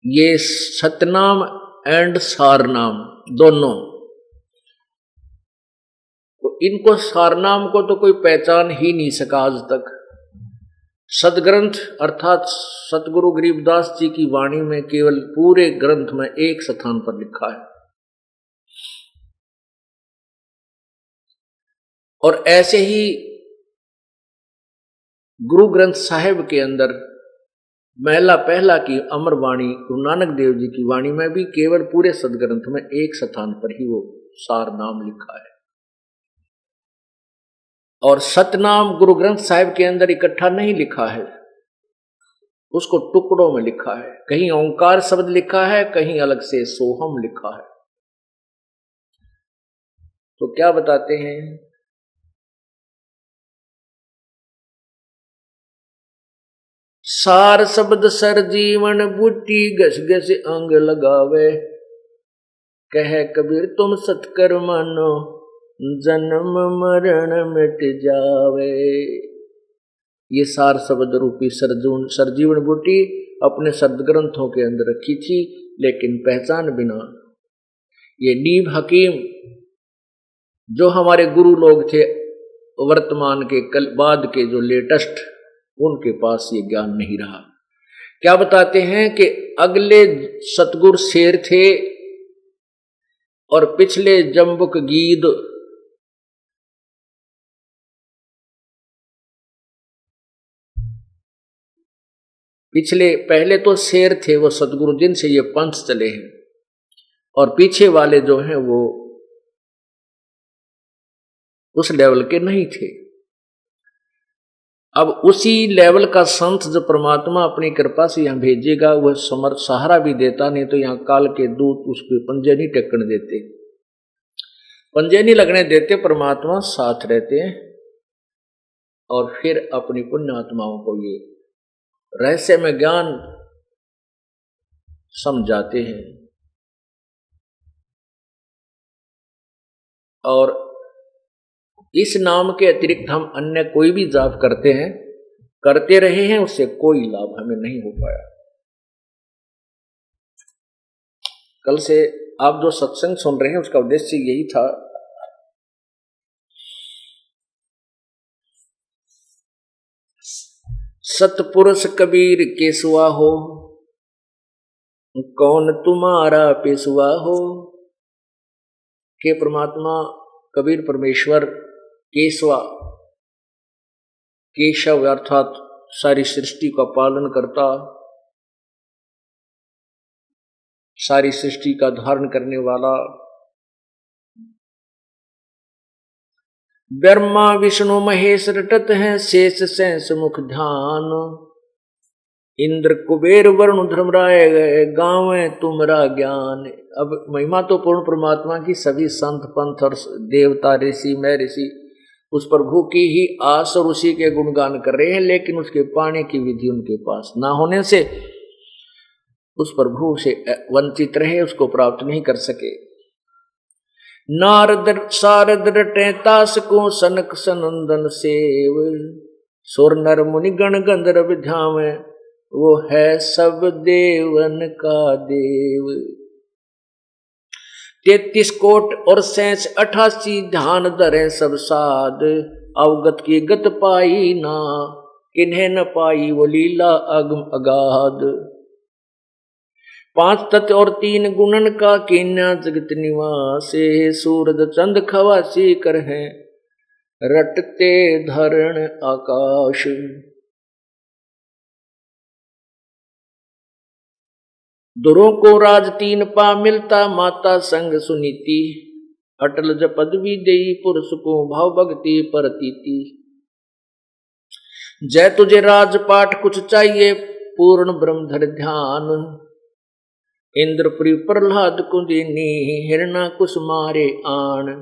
ये सतनाम एंड सारनाम दोनों। तो इनको सारनाम को तो कोई पहचान ही नहीं सका आज तक। सदग्रंथ अर्थात सतगुरु गरीबदास जी की वाणी में केवल पूरे ग्रंथ में एक स्थान पर लिखा है। और ऐसे ही गुरु ग्रंथ साहिब के अंदर महला पहला की अमर वाणी गुरु नानक देव जी की वाणी में भी केवल पूरे सदग्रंथ में एक स्थान पर ही वो सार नाम लिखा है। और सतनाम गुरु ग्रंथ साहिब के अंदर इकट्ठा नहीं लिखा है, उसको टुकड़ों में लिखा है। कहीं ओंकार शब्द लिखा है, कहीं अलग से सोहम लिखा है। तो क्या बताते हैं? सार शब्द सर जीवन बूटी घस घस अंग लगावे, कह कबीर तुम सत्कर मानो जन्म मरण मिट जावे। ये सार शब्द रूपी सरजीवन बूटी अपने सदग्रंथों के अंदर रखी थी, लेकिन पहचान बिना ये नीब हकीम जो हमारे गुरु लोग थे वर्तमान के बाद के जो लेटेस्ट, उनके पास ये ज्ञान नहीं रहा। क्या बताते हैं कि अगले सतगुर शेर थे और पिछले जम्बुक गीद। पहले तो शेर थे वो सतगुरु, जिनसे ये पंथ चले हैं, और पीछे वाले जो हैं वो उस लेवल के नहीं थे। अब उसी लेवल का संत जो परमात्मा अपनी कृपा से यहाँ भेजेगा वह समर्थ सहारा भी देता, नहीं तो यहाँ काल के दूत उसके पंजे नहीं टेकने देते, पंजे नहीं लगने देते, परमात्मा साथ रहते हैं और फिर अपनी पुण्य आत्माओं को ये रहस्य में ज्ञान समझाते हैं। और इस नाम के अतिरिक्त हम अन्य कोई भी जाप करते हैं, करते रहे हैं, उससे कोई लाभ हमें नहीं हो पाया। कल से आप जो सत्संग सुन रहे हैं उसका उद्देश्य यही था सतपुरुष कबीर केसुआ हो, कौन तुम्हारा पेशवा हो। के परमात्मा कबीर परमेश्वर केशवा, केशव अर्थात सारी सृष्टि का पालन करता, सारी सृष्टि का धारण करने वाला, ब्रह्मा विष्णु महेश रटत हैं शेष सैंस मुख ध्यान, इंद्र कुबेर वरुण धर्मराय गावे तुमरा ज्ञान। अब महिमा तो पूर्ण परमात्मा की सभी संत पंथ और देवता ऋषि मैं ऋषि उस प्रभु की ही आस और उसी के गुणगान कर रहे हैं, लेकिन उसके पाने की विधि उनके पास ना होने से उस प्रभु से वंचित रहे, उसको प्राप्त नहीं कर सके। नारद सारद रटे तास को सनक सनंदन सेव, सुर नर मुनि गण गंधर्व ध्यावे, वो है सब देवन का देव। 33 कोट और 88 ध्यान धरे सब साध, अवगत की गत पाई ना, किन्हें न पाई वो लीला अगम अगाध। 5 तत्व और 3 गुणन का कीन्या जगत निवासे, सूरज चंद खवासी कर हैं रटते धरण आकाश। दुरों को राज 3 पा मिलता, माता संग सुनीति, अटल ज पदवी देई पुरुष को भाव भक्ति परतीति। जय तुझे राजपाट कुछ चाहिए पूर्ण ब्रह्मधर ध्यान, इंद्रपुरी प्रहलाद कुंदिनी हिरणा कुश मारे आन।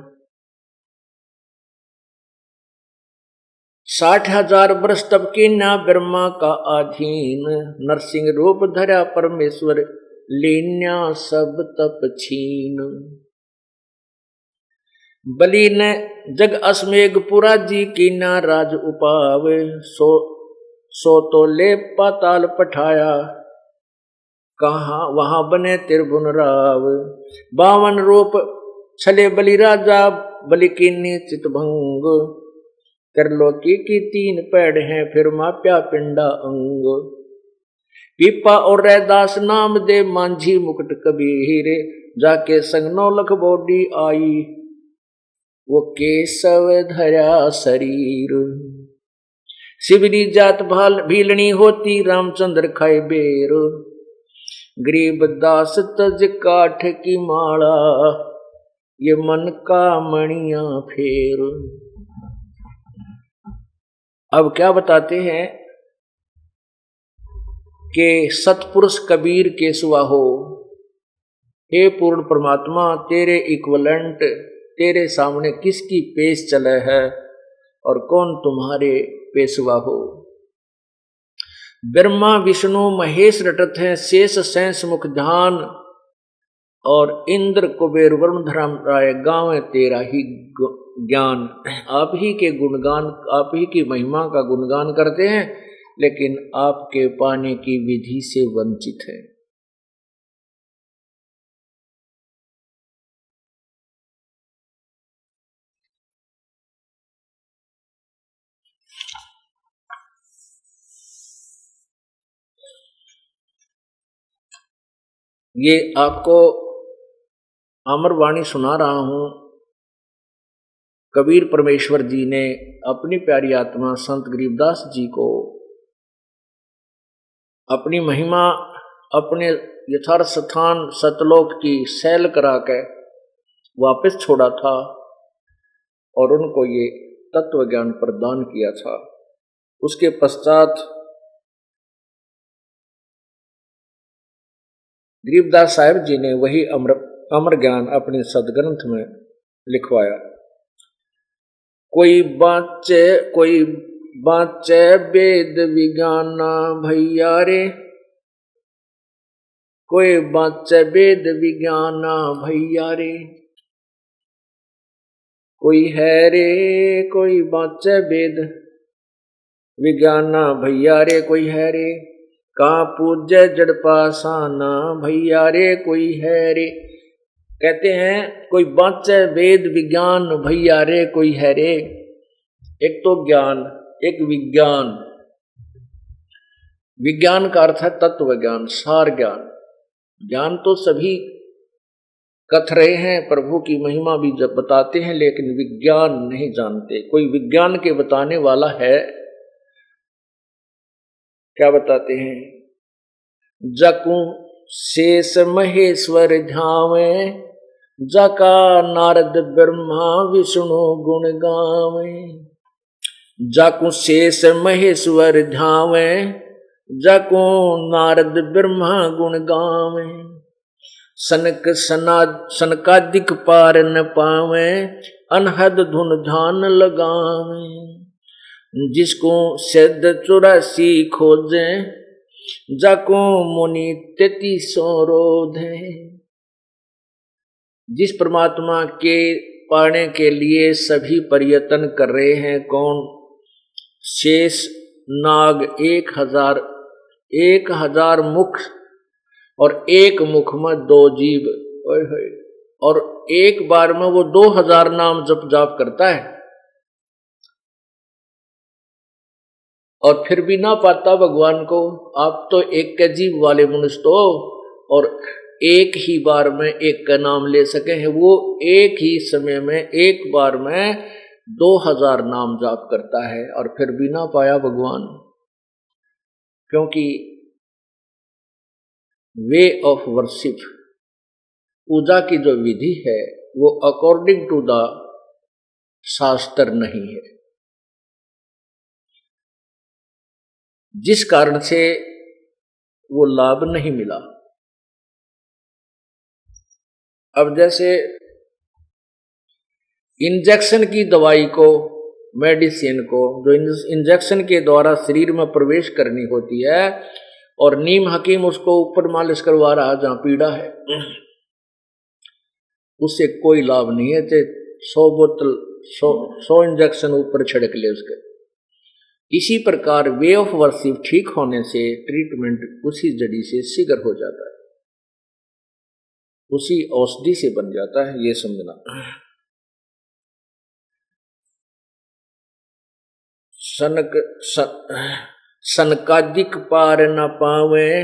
60,000 वर्ष तब कीन्या ब्रह्मा का अधीन, नरसिंह रूप धरा परमेश्वर लीन्या सब तप छीन। बलि ने जग अस्मेघ पुरा जी कीन्या राज उपावे, सो तो ले पाताल पठाया, कहाँ वहां बने त्रिभुवन राव। 52 रूप छले बलि राजा, बलि कीन्नी चितभंग, त्रिलोकी की 3 पैड़ हैं फिर माप्या पिंडा अंग। पीपा और रैदास नाम दे मांझी मुकुट कबीर, जाके संग 9 लख बॉडी आई, वो केशव धरा शरीर। शिवरी जात भाल भीलनी होती, रामचंद्र खाए बेर, गरीब दास तज काठ की माला, ये मन का मणिया फेर। अब क्या बताते हैं कि सतपुरुष कबीर केसुआ हो, हे पूर्ण परमात्मा तेरे इक्वलेंट तेरे सामने किसकी पेश चले है और कौन तुम्हारे पेशवा हो। ब्रह्मा विष्णु महेश रटत हैं शेष सैंस मुख ध्यान, और इंद्र कुबेर वरुण धर्मराय गावे तेरा ही ज्ञान। आप ही के गुणगान, आप ही की महिमा का गुणगान करते हैं, लेकिन आपके पाने की विधि से वंचित है। ये आपको अमरवाणी सुना रहा हूं। कबीर परमेश्वर जी ने अपनी प्यारी आत्मा संत गरीबदास जी को अपनी महिमा अपने यथार्थ स्थान सतलोक की सैल करा के वापस छोड़ा था और उनको ये तत्व ज्ञान प्रदान किया था। उसके पश्चात गरीबदास साहिब जी ने वही अमर ज्ञान अपने सदग्रंथ में लिखवाया। कोई बाँचे वेद विज्ञाना भैया रे, कोई बाँचे वेद विज्ञाना भैया रे, कोई है रे कोई बाँचे वेद विज्ञाना भैया रे, कोई है रे का पूज्य जड़ पासाना भैया रे, कोई है रे। कहते हैं कोई बाँचे वेद विज्ञान भैया रे, कोई है रे। एक तो ज्ञान, एक विज्ञान। विज्ञान का अर्थ है तत्व ज्ञान, सार ज्ञान। ज्ञान तो सभी कथ रहे हैं, प्रभु की महिमा भी जब बताते हैं, लेकिन विज्ञान नहीं जानते। कोई विज्ञान के बताने वाला है, क्या बताते हैं? जकू शेष महेश्वर ध्यावे, जका नारद ब्रह्मा विष्णु गुण गावे। जकू शेष महेश्वर ध्यावे, जको नारद ब्रह्मा गुण गावे। सनकादिक पार न पावे, अनहद धुन ध्यान लगावे। जिसको सिद्ध 84 खोजे, जाको मुनि 33 रोधे। जिस परमात्मा के पाने के लिए सभी प्रयत्न कर रहे हैं, कौन? शेष नाग 1000 मुख, और एक मुख में 2 जीव, और एक बार में वो 2000 नाम जप जाप करता है, और फिर भी ना पाता भगवान को। आप तो एक के जीव वाले मनुष्य तो, और एक ही बार में एक का नाम ले सके हैं। वो एक ही समय में एक बार में 2000 नाम जाप करता है, और फिर भी ना पाया भगवान। क्योंकि वे ऑफ वर्शिप, पूजा की जो विधि है, वो अकॉर्डिंग टू द शास्त्र नहीं है, जिस कारण से वो लाभ नहीं मिला। अब जैसे इंजेक्शन की दवाई को, मेडिसिन को, जो इंजेक्शन के द्वारा शरीर में प्रवेश करनी होती है, और नीम हकीम उसको ऊपर मालिश करवा रहा जहां पीड़ा है, उससे कोई लाभ नहीं है। 100 बोतल 100 इंजेक्शन ऊपर छिड़क ले उसके। इसी प्रकार वे ऑफ वर्शिप ठीक होने से ट्रीटमेंट उसी जड़ी से शीघ्र हो जाता है, उसी औषधि से बन जाता है, ये समझना। सनकादिक पार न पावे,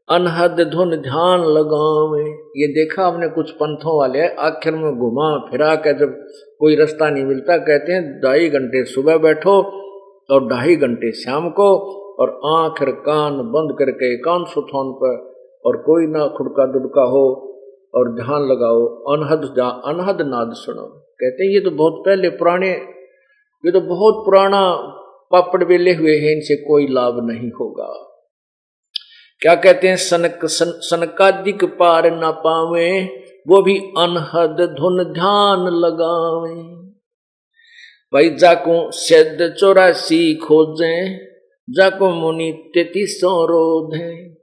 अनहद धुन ध्यान लगावे। ये देखा हमने कुछ पंथों वाले आखिर में घुमा फिरा के, जब कोई रास्ता नहीं मिलता, कहते हैं 2.5 घंटे सुबह बैठो और 2.5 घंटे शाम को, और आंख और कान बंद करके एकांत सुथौन पर, और कोई ना खुड़का दुड़का हो, और ध्यान लगाओ, अनहद नाद सुनो। कहते हैं ये तो बहुत पहले पुराने, ये तो बहुत पुराना पापड़ बेले हुए हैं, इनसे कोई लाभ नहीं होगा। क्या कहते हैं? सनकादिक पार न पावे, वो भी अनहद धुन ध्यान लगावे। भाई जाको सिद्ध 84 खोजे, जाको मुनि 33 रोधे।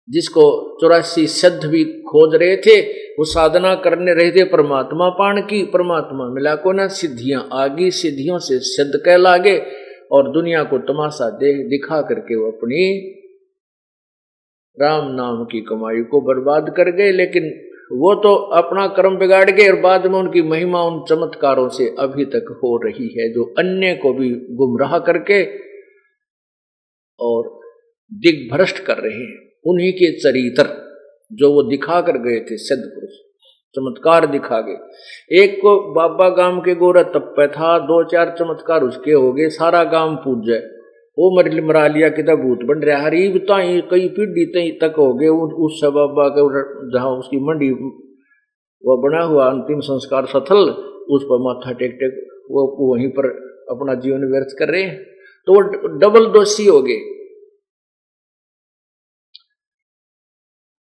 जिसको 84 सिद्ध भी खोज रहे थे, वो साधना करने रहे थे परमात्मा पाण की, परमात्मा मिला को ना, सिद्धियां आगी, सिद्धियों से सिद्ध कह लागे, और दुनिया को तमाशा दिखा करके वो अपनी राम नाम की कमाई को बर्बाद कर गए। लेकिन वो तो अपना कर्म बिगाड़ गए, और बाद में उनकी महिमा उन चमत्कारों से अभी तक हो रही है, जो अन्य को भी गुमराह करके और दिग्भ्रष्ट कर रहे हैं। उन्हीं के चरित्र जो वो दिखा कर गए थे, सिद्ध पुरुष चमत्कार दिखा गए। एक को बाबा गांव के गोरा तप्पे था, 2-4 चमत्कार उसके हो गए, सारा गांव पूज जाए, वो मरा लिया कि भूत बन रहा। हरीब ताई कई पीढ़ी तक हो गए उस बाबा के, जहाँ उसकी मंडी वो बना हुआ अंतिम संस्कार स्थल, उस पर माथा टेक टेक वो वहीं पर अपना जीवन व्यर्थ कर रहे हैं। तो वो डबल दोषी हो गए,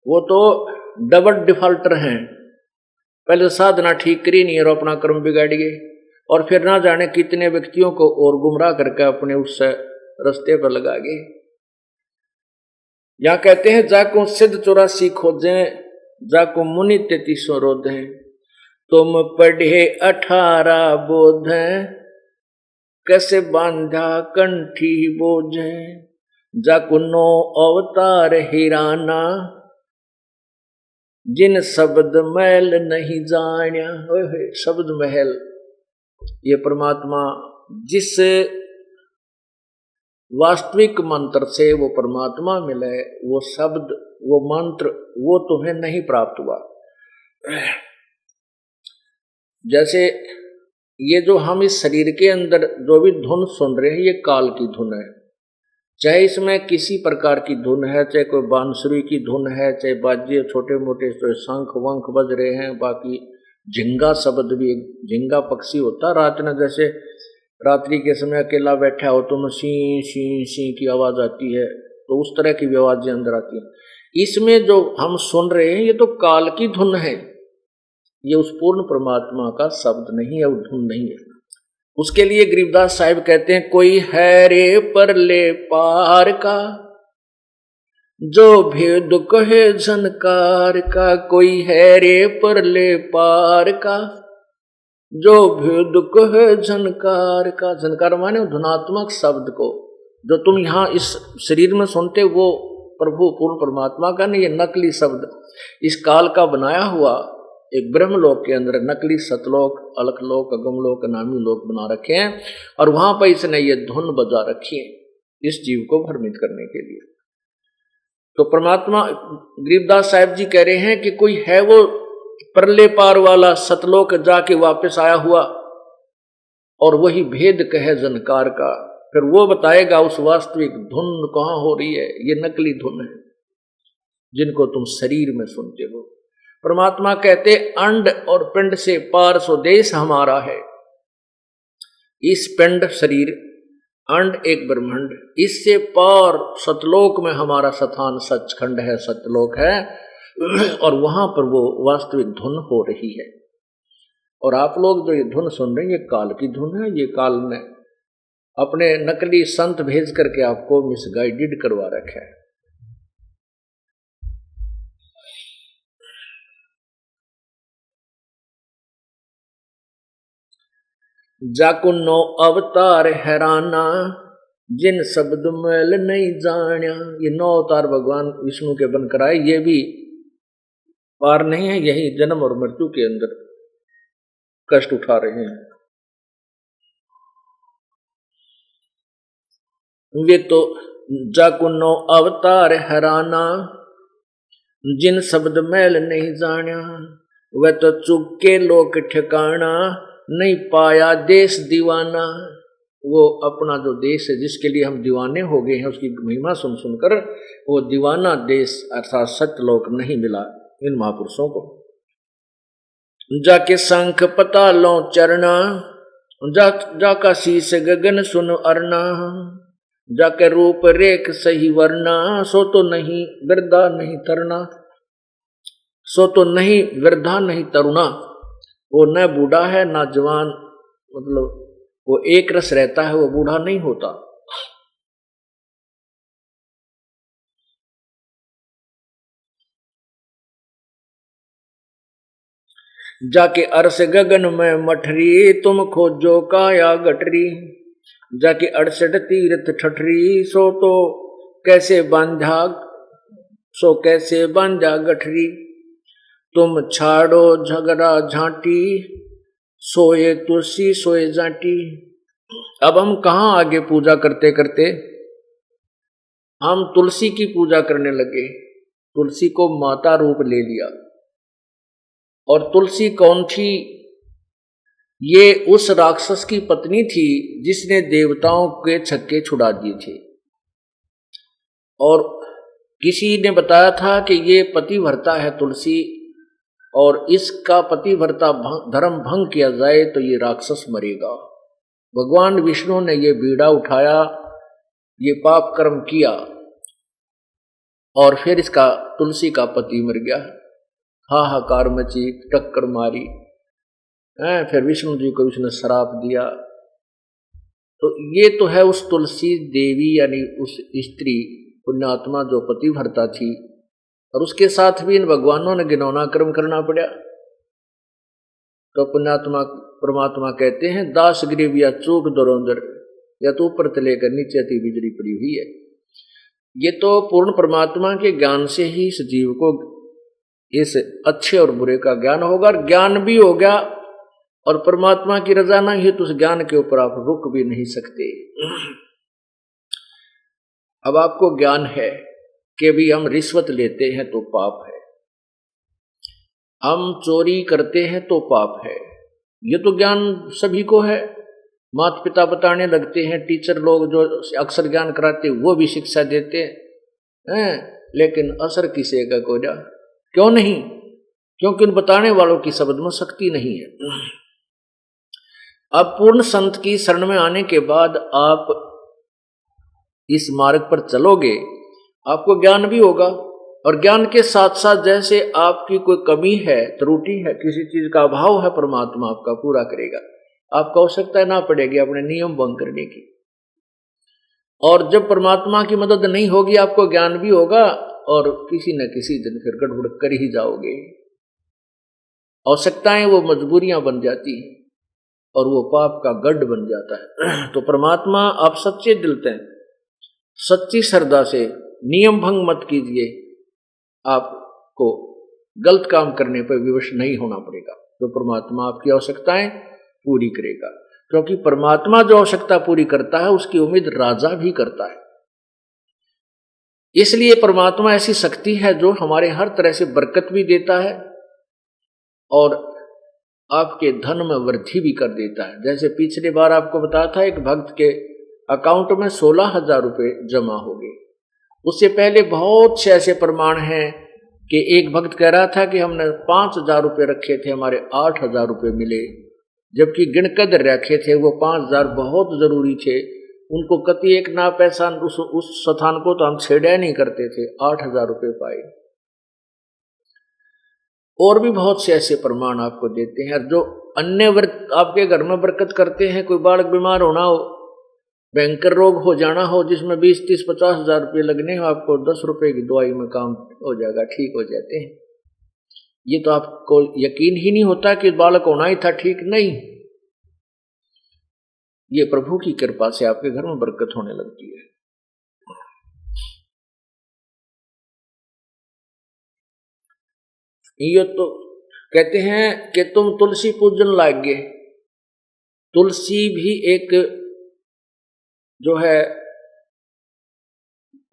वो तो डबल डिफॉल्टर हैं। पहले साधना ठीक करी नहीं और अपना कर्म बिगाड़ गए, और फिर ना जाने कितने व्यक्तियों को और गुमराह करके अपने उस रास्ते पर लगा गए। यहां कहते हैं जाको सिद्ध 84 खोजें, जाको मुनि 33 रोधें, तुम पढ़े 18 बोधें, कैसे बांधा कंठी बोझे, जाको 9 अवतार हिराना, जिन शब्द महल नहीं जान्या। शब्द महल, ये परमात्मा जिस वास्तविक मंत्र से वो परमात्मा मिले, वो शब्द, वो मंत्र, वो तुम्हें नहीं प्राप्त हुआ। जैसे ये जो हम इस शरीर के अंदर जो भी धुन सुन रहे हैं, ये काल की धुन है। चाहे इसमें किसी प्रकार की धुन है, चाहे कोई बांसुरी की धुन है, चाहे बाजे छोटे मोटे तो शंख वंख बज रहे हैं, बाकी झिंगा शब्द भी, झिंगा पक्षी होता रात में, जैसे रात्रि के समय अकेला बैठा हो तो सी सी सी की आवाज आती है, तो उस तरह की भी आवाजें अंदर आती है। इसमें जो हम सुन रहे हैं ये तो काल की धुन है, ये उस पूर्ण परमात्मा का शब्द नहीं है, वो धुन नहीं है। उसके लिए गरीबदास साहिब कहते हैं, कोई है रे परले पार का, जो भेद कहे झनकार का, कोई है रे परले पार का, जो भेद कहे झनकार का। झनकार माने धुनात्मक शब्द को, जो तुम यहाँ इस शरीर में सुनते वो प्रभु पूर्ण परमात्मा का नहीं, ये नकली शब्द इस काल का बनाया हुआ एक ब्रह्मलोक के अंदर नकली सतलोक, अलखलोक, अगमलोक, नामी लोक बना रखे हैं, और वहां पर इसने ये धुन बजा रखी है इस जीव को भ्रमित करने के लिए। तो परमात्मा गरीबदास साहिब जी कह रहे हैं कि कोई है वो परले पार वाला, सतलोक जाके वापस आया हुआ, और वही भेद कहे जनकार का, फिर वो बताएगा उस वास्तविक धुन कहाँ हो रही है। ये नकली धुन है जिनको तुम शरीर में सुनते हो। परमात्मा कहते अंड और पिंड से पार स्वदेश हमारा है। इस पिंड शरीर, अंड एक ब्रह्मांड, इससे पार सतलोक में हमारा स्थान सचखंड है, सतलोक है, और वहां पर वो वास्तविक धुन हो रही है। और आप लोग जो ये धुन सुन रहे हैं, ये काल की धुन है। ये काल ने अपने नकली संत भेज करके आपको मिसगाइडेड करवा रखा है। जाको 9 अवतार हैराना, जिन शब्द मैल नहीं जान्या। ये 9 अवतार भगवान विष्णु के बनकर आए, ये भी पार नहीं है, यही जन्म और मृत्यु के अंदर कष्ट उठा रहे हैं। वे तो जाको 9 अवतार हैराना, जिन शब्द मैल नहीं जान्या। वह तो चुप के लोक ठिकाना, नहीं पाया देश दीवाना। वो अपना जो देश है जिसके लिए हम दीवाने हो गए हैं, उसकी महिमा सुन सुनकर वो दीवाना देश अर्थात सत्यलोक नहीं मिला इन महापुरुषों को। जाके शंख पतालों चरना, जाका शीश गगन सुन अरना। जाके रूप रेख सही वरना, सो तो नहीं वृद्धा नहीं तरना। सो तो नहीं वृद्धा नहीं तरुणा, वो न बूढ़ा है ना जवान, मतलब वो एक रस रहता है, वो बूढ़ा नहीं होता। जाके अर्श गगन में मठरी, तुम खोजो काया गठरी। जाके 68 तीर्थ ठठरी, सो तो कैसे बांधा, सो कैसे बांधा गठरी। तुम छाड़ो झगड़ा झांटी, सोए तुलसी सोए जाटी। अब हम कहाँ आगे पूजा करते करते हम तुलसी की पूजा करने लगे, तुलसी को माता रूप ले लिया। और तुलसी कौन थी? ये उस राक्षस की पत्नी थी जिसने देवताओं के छक्के छुड़ा दिए थे। और किसी ने बताया था कि ये पतिव्रता है तुलसी, और इसका पतिव्रता धर्म भंग किया जाए तो ये राक्षस मरेगा। भगवान विष्णु ने ये बीड़ा उठाया ये पाप कर्म किया और फिर इसका तुलसी का पति मर गया, हाहाकार मची, टक्कर मारी, फिर विष्णु जी को उसने श्राप दिया। तो ये तो है उस तुलसी देवी यानी उस स्त्री पुण्यात्मा जो पतिव्रता थी, और उसके साथ भी इन भगवानों ने घिनौना कर्म करना पड़ा। तो पुण्यात्मा परमात्मा कहते हैं दास ग्रीव या चूक दरोंदर, या तो ऊपर से लेकर नीचे अति बिजली पड़ी हुई है। ये तो पूर्ण परमात्मा के ज्ञान से ही इस जीव को इस अच्छे और बुरे का ज्ञान होगा, और ज्ञान भी हो गया और परमात्मा की रजा नहीं है तो उस ज्ञान के ऊपर आप रुक भी नहीं सकते। अब आपको ज्ञान है कि भी हम रिश्वत लेते हैं तो पाप है, हम चोरी करते हैं तो पाप है, ये तो ज्ञान सभी को है। माता पिता बताने लगते हैं, टीचर लोग जो अक्सर ज्ञान कराते वो भी शिक्षा देते हैं, लेकिन असर किसी का को जा क्यों नहीं? क्योंकि उन बताने वालों की शब्द में शक्ति नहीं है। अब पूर्ण संत की शरण में आने के बाद आप इस मार्ग पर चलोगे, आपको ज्ञान भी होगा, और ज्ञान के साथ साथ जैसे आपकी कोई कमी है, त्रुटि है, किसी चीज का अभाव है, परमात्मा आपका पूरा करेगा। आपको आवश्यकता ना पड़ेगी अपने नियम भंग करने की। और जब परमात्मा की मदद नहीं होगी, आपको ज्ञान भी होगा और किसी न किसी दिन फिर गड़बड़ कर ही जाओगे। आवश्यकताएं वो मजबूरियां बन जाती हैं और वो पाप का गढ़ बन जाता है। तो परमात्मा आप सच्चे दिल से, सच्ची श्रद्धा से नियम भंग मत कीजिए, आपको गलत काम करने पर विवश नहीं होना पड़ेगा। तो परमात्मा आपकी आवश्यकताएं पूरी करेगा, क्योंकि परमात्मा जो आवश्यकता पूरी करता है उसकी उम्मीद राजा भी करता है। इसलिए परमात्मा ऐसी शक्ति है जो हमारे हर तरह से बरकत भी देता है और आपके धन में वृद्धि भी कर देता है। जैसे पिछली बार आपको बताया था, एक भक्त के अकाउंट में 16,000 रुपये जमा हो गए। उससे पहले बहुत से ऐसे प्रमाण हैं कि एक भक्त कह रहा था कि हमने 5,000 रुपये रखे थे, हमारे 8,000 रुपये मिले, जबकि गिनकर रखे थे वो 5,000 बहुत जरूरी थे। उनको कति एक ना पैसा उस स्थान को तो हम छेड़ा नहीं करते थे, 8,000 रुपये पाए। और भी बहुत से ऐसे प्रमाण आपको देते हैं। जो अन्य आपके घर में बरकत करते हैं, कोई बालक बीमार होना हो, भयंकर रोग हो जाना हो जिसमें 20, 30, 50,000 रुपये लगने हो, आपको 10 रुपये की दवाई में काम हो जाएगा, ठीक हो जाते हैं। ये तो आपको यकीन ही नहीं होता कि बालक होना ही था, ठीक नहीं। ये प्रभु की कृपा से आपके घर में बरकत होने लगती है। ये तो कहते हैं कि तुम तुलसी पूजन लागे। तुलसी भी एक जो है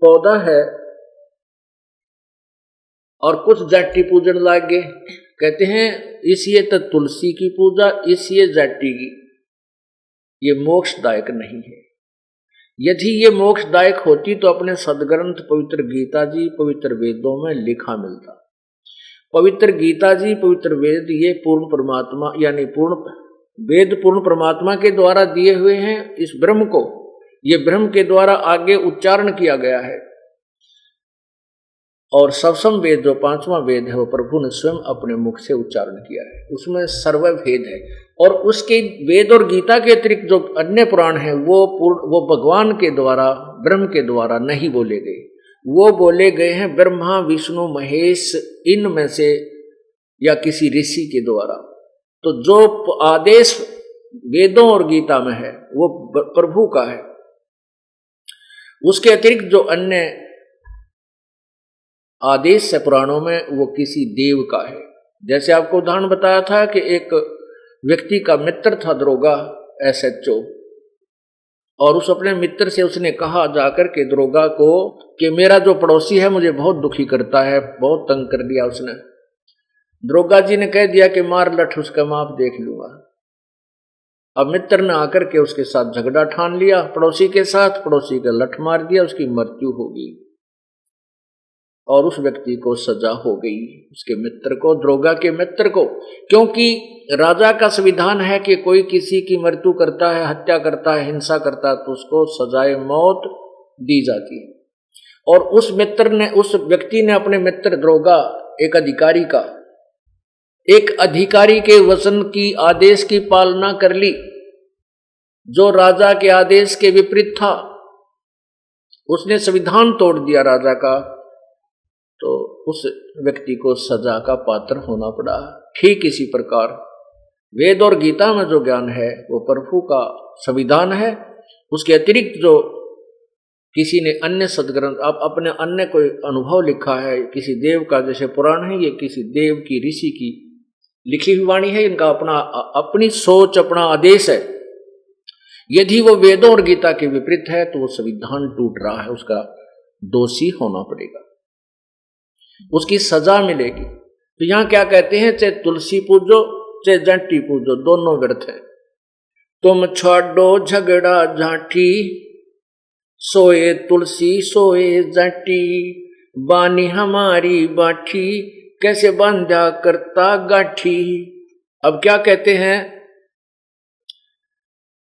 पौधा है, और कुछ जाति पूजन लागे। कहते हैं इसलिए तो तुलसी की पूजा, इसलिए जाति की, ये मोक्षदायक नहीं है। यदि ये मोक्षदायक होती तो अपने सदग्रंथ पवित्र गीता जी, पवित्र वेदों में लिखा मिलता। पवित्र गीता जी, पवित्र वेद, ये पूर्ण परमात्मा यानी पूर्ण वेद पूर्ण परमात्मा के द्वारा दिए हुए हैं। इस ब्रह्म को, ये ब्रह्म के द्वारा आगे उच्चारण किया गया है। और सवसम वेद जो 5वां वेद है वो प्रभु ने स्वयं अपने मुख से उच्चारण किया है, उसमें सर्वभेद है। और उसके वेद और गीता के अतिरिक्त जो अन्य पुराण हैं वो भगवान के द्वारा, ब्रह्म के द्वारा नहीं बोले गए, वो बोले गए हैं ब्रह्मा विष्णु महेश इनमें से या किसी ऋषि के द्वारा। तो जो आदेश वेदों और गीता में है वो प्रभु का है। उसके अतिरिक्त जो अन्य आदेश है पुराणों में वो किसी देव का है। जैसे आपको उदाहरण बताया था कि एक व्यक्ति का मित्र था दरोगा SHO, और उस अपने मित्र से उसने कहा जाकर के दरोगा को कि मेरा जो पड़ोसी है मुझे बहुत दुखी करता है, बहुत तंग कर दिया उसने। दरोगा जी ने कह दिया कि मार लठ, उसका माप देख लूंगा। अब मित्र ने आकर के उसके साथ झगड़ा ठान लिया पड़ोसी के साथ, पड़ोसी का लठ मार दिया, उसकी मृत्यु हो गई और उस व्यक्ति को सजा हो गई, उसके मित्र को, दरोगा के मित्र को। क्योंकि राजा का संविधान है कि कोई किसी की मृत्यु करता है, हत्या करता है, हिंसा करता है तो उसको सजाए मौत दी जाती है। और उस व्यक्ति ने अपने मित्र दरोगा एक अधिकारी के वचन की आदेश की पालना कर ली, जो राजा के आदेश के विपरीत था। उसने संविधान तोड़ दिया राजा का, तो उस व्यक्ति को सजा का पात्र होना पड़ा। ठीक इसी प्रकार वेद और गीता में जो ज्ञान है वो प्रभु का संविधान है। उसके अतिरिक्त जो किसी ने अन्य सदग्रंथ अपने अन्य कोई अनुभव लिखा है किसी देव का, जैसे पुराण है, ये किसी देव की ऋषि की लिखी हुई वाणी है, इनका अपनी सोच, अपना आदेश है। यदि वो वेदों और गीता के विपरीत है तो वो संविधान टूट रहा है, उसका दोषी होना पड़ेगा, उसकी सजा मिलेगी। तो यहां क्या कहते हैं, चाहे तुलसी पूजो चाहे जंटी पूजो, दोनों व्यर्थ है। तुम छोड़ो झगड़ा झांटी, सोए तुलसी सोए जंटी, बानी हमारी बाठी, कैसे बांधा करता गाठी। अब क्या कहते हैं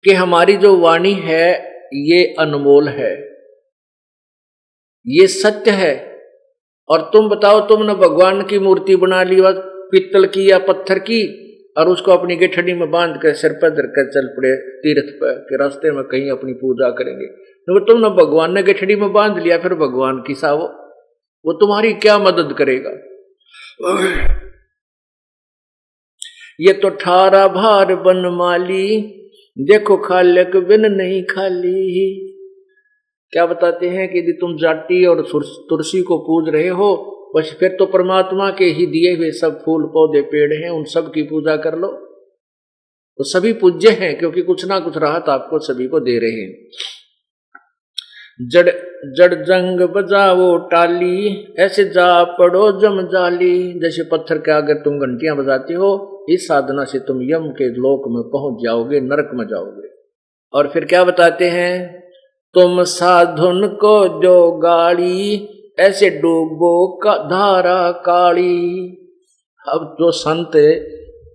कि हमारी जो वाणी है ये अनमोल है, ये सत्य है। और तुम बताओ, तुमने भगवान की मूर्ति बना ली पित्तल की या पत्थर की, और उसको अपनी गठड़ी में बांध कर सिर पर धर कर चल पड़े तीर्थ पर कि रास्ते में कहीं अपनी पूजा करेंगे। तो तुमने भगवान ने गठड़ी में बांध लिया, फिर भगवान की सा वो तुम्हारी क्या मदद करेगा। ये तो ठारा भार बनमाली, देखो खालक बिन नहीं खाली। क्या बताते हैं कि यदि तुम जाटी और तुलसी को पूज रहे हो, बस फिर तो परमात्मा के ही दिए हुए सब फूल पौधे पेड़ हैं, उन सब की पूजा कर लो, तो सभी पूज्य हैं, क्योंकि कुछ ना कुछ राहत आपको सभी को दे रहे हैं। जड़ जंग बजाओ टाली, ऐसे जा पड़ो जम जाली। जैसे पत्थर के आगे तुम घंटियां बजाते हो, इस साधना से तुम यम के लोक में पहुंच जाओगे, नरक में जाओगे। और फिर क्या बताते हैं, तुम साधुन को जो गाड़ी, ऐसे डूबो का धारा काली। अब जो संत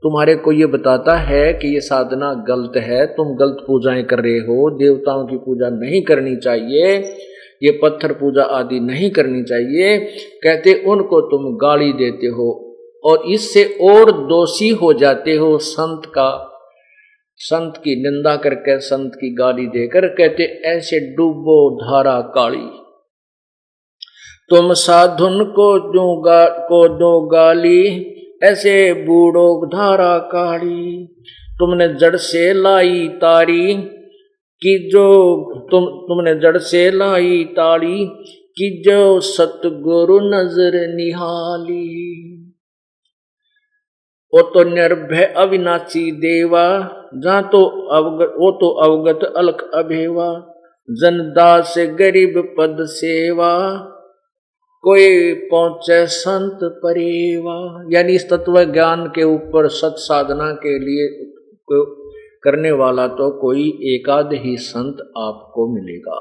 तुम्हारे को ये बताता है कि ये साधना गलत है, तुम गलत पूजाएं कर रहे हो, देवताओं की पूजा नहीं करनी चाहिए, ये पत्थर पूजा आदि नहीं करनी चाहिए, कहते उनको तुम गाली देते हो और इससे और दोषी हो जाते हो। संत की निंदा करके, संत की गाली देकर कहते ऐसे डूबो धारा काली। तुम साधुन को दो गाली, ऐसे बूढ़ो धारा काली। तुमने जड़ से लाई तारी कि जो तुमने जड़ से लाई तारी कि जो सतगुरु नजर निहाली। वो तो निर्भय अविनाशी देवा, जहाँ तो अवगत अलख अभेवा। जनदास गरीब पद सेवा, कोई पहुंचे संत परेवा। यानी इस तत्व ज्ञान के ऊपर सत साधना के लिए करने वाला तो कोई एकाध ही संत आपको मिलेगा।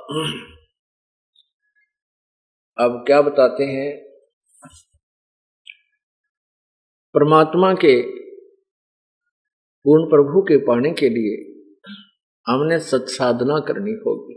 अब क्या बताते हैं, परमात्मा के पूर्ण प्रभु के पाने के लिए हमने सत साधना करनी होगी।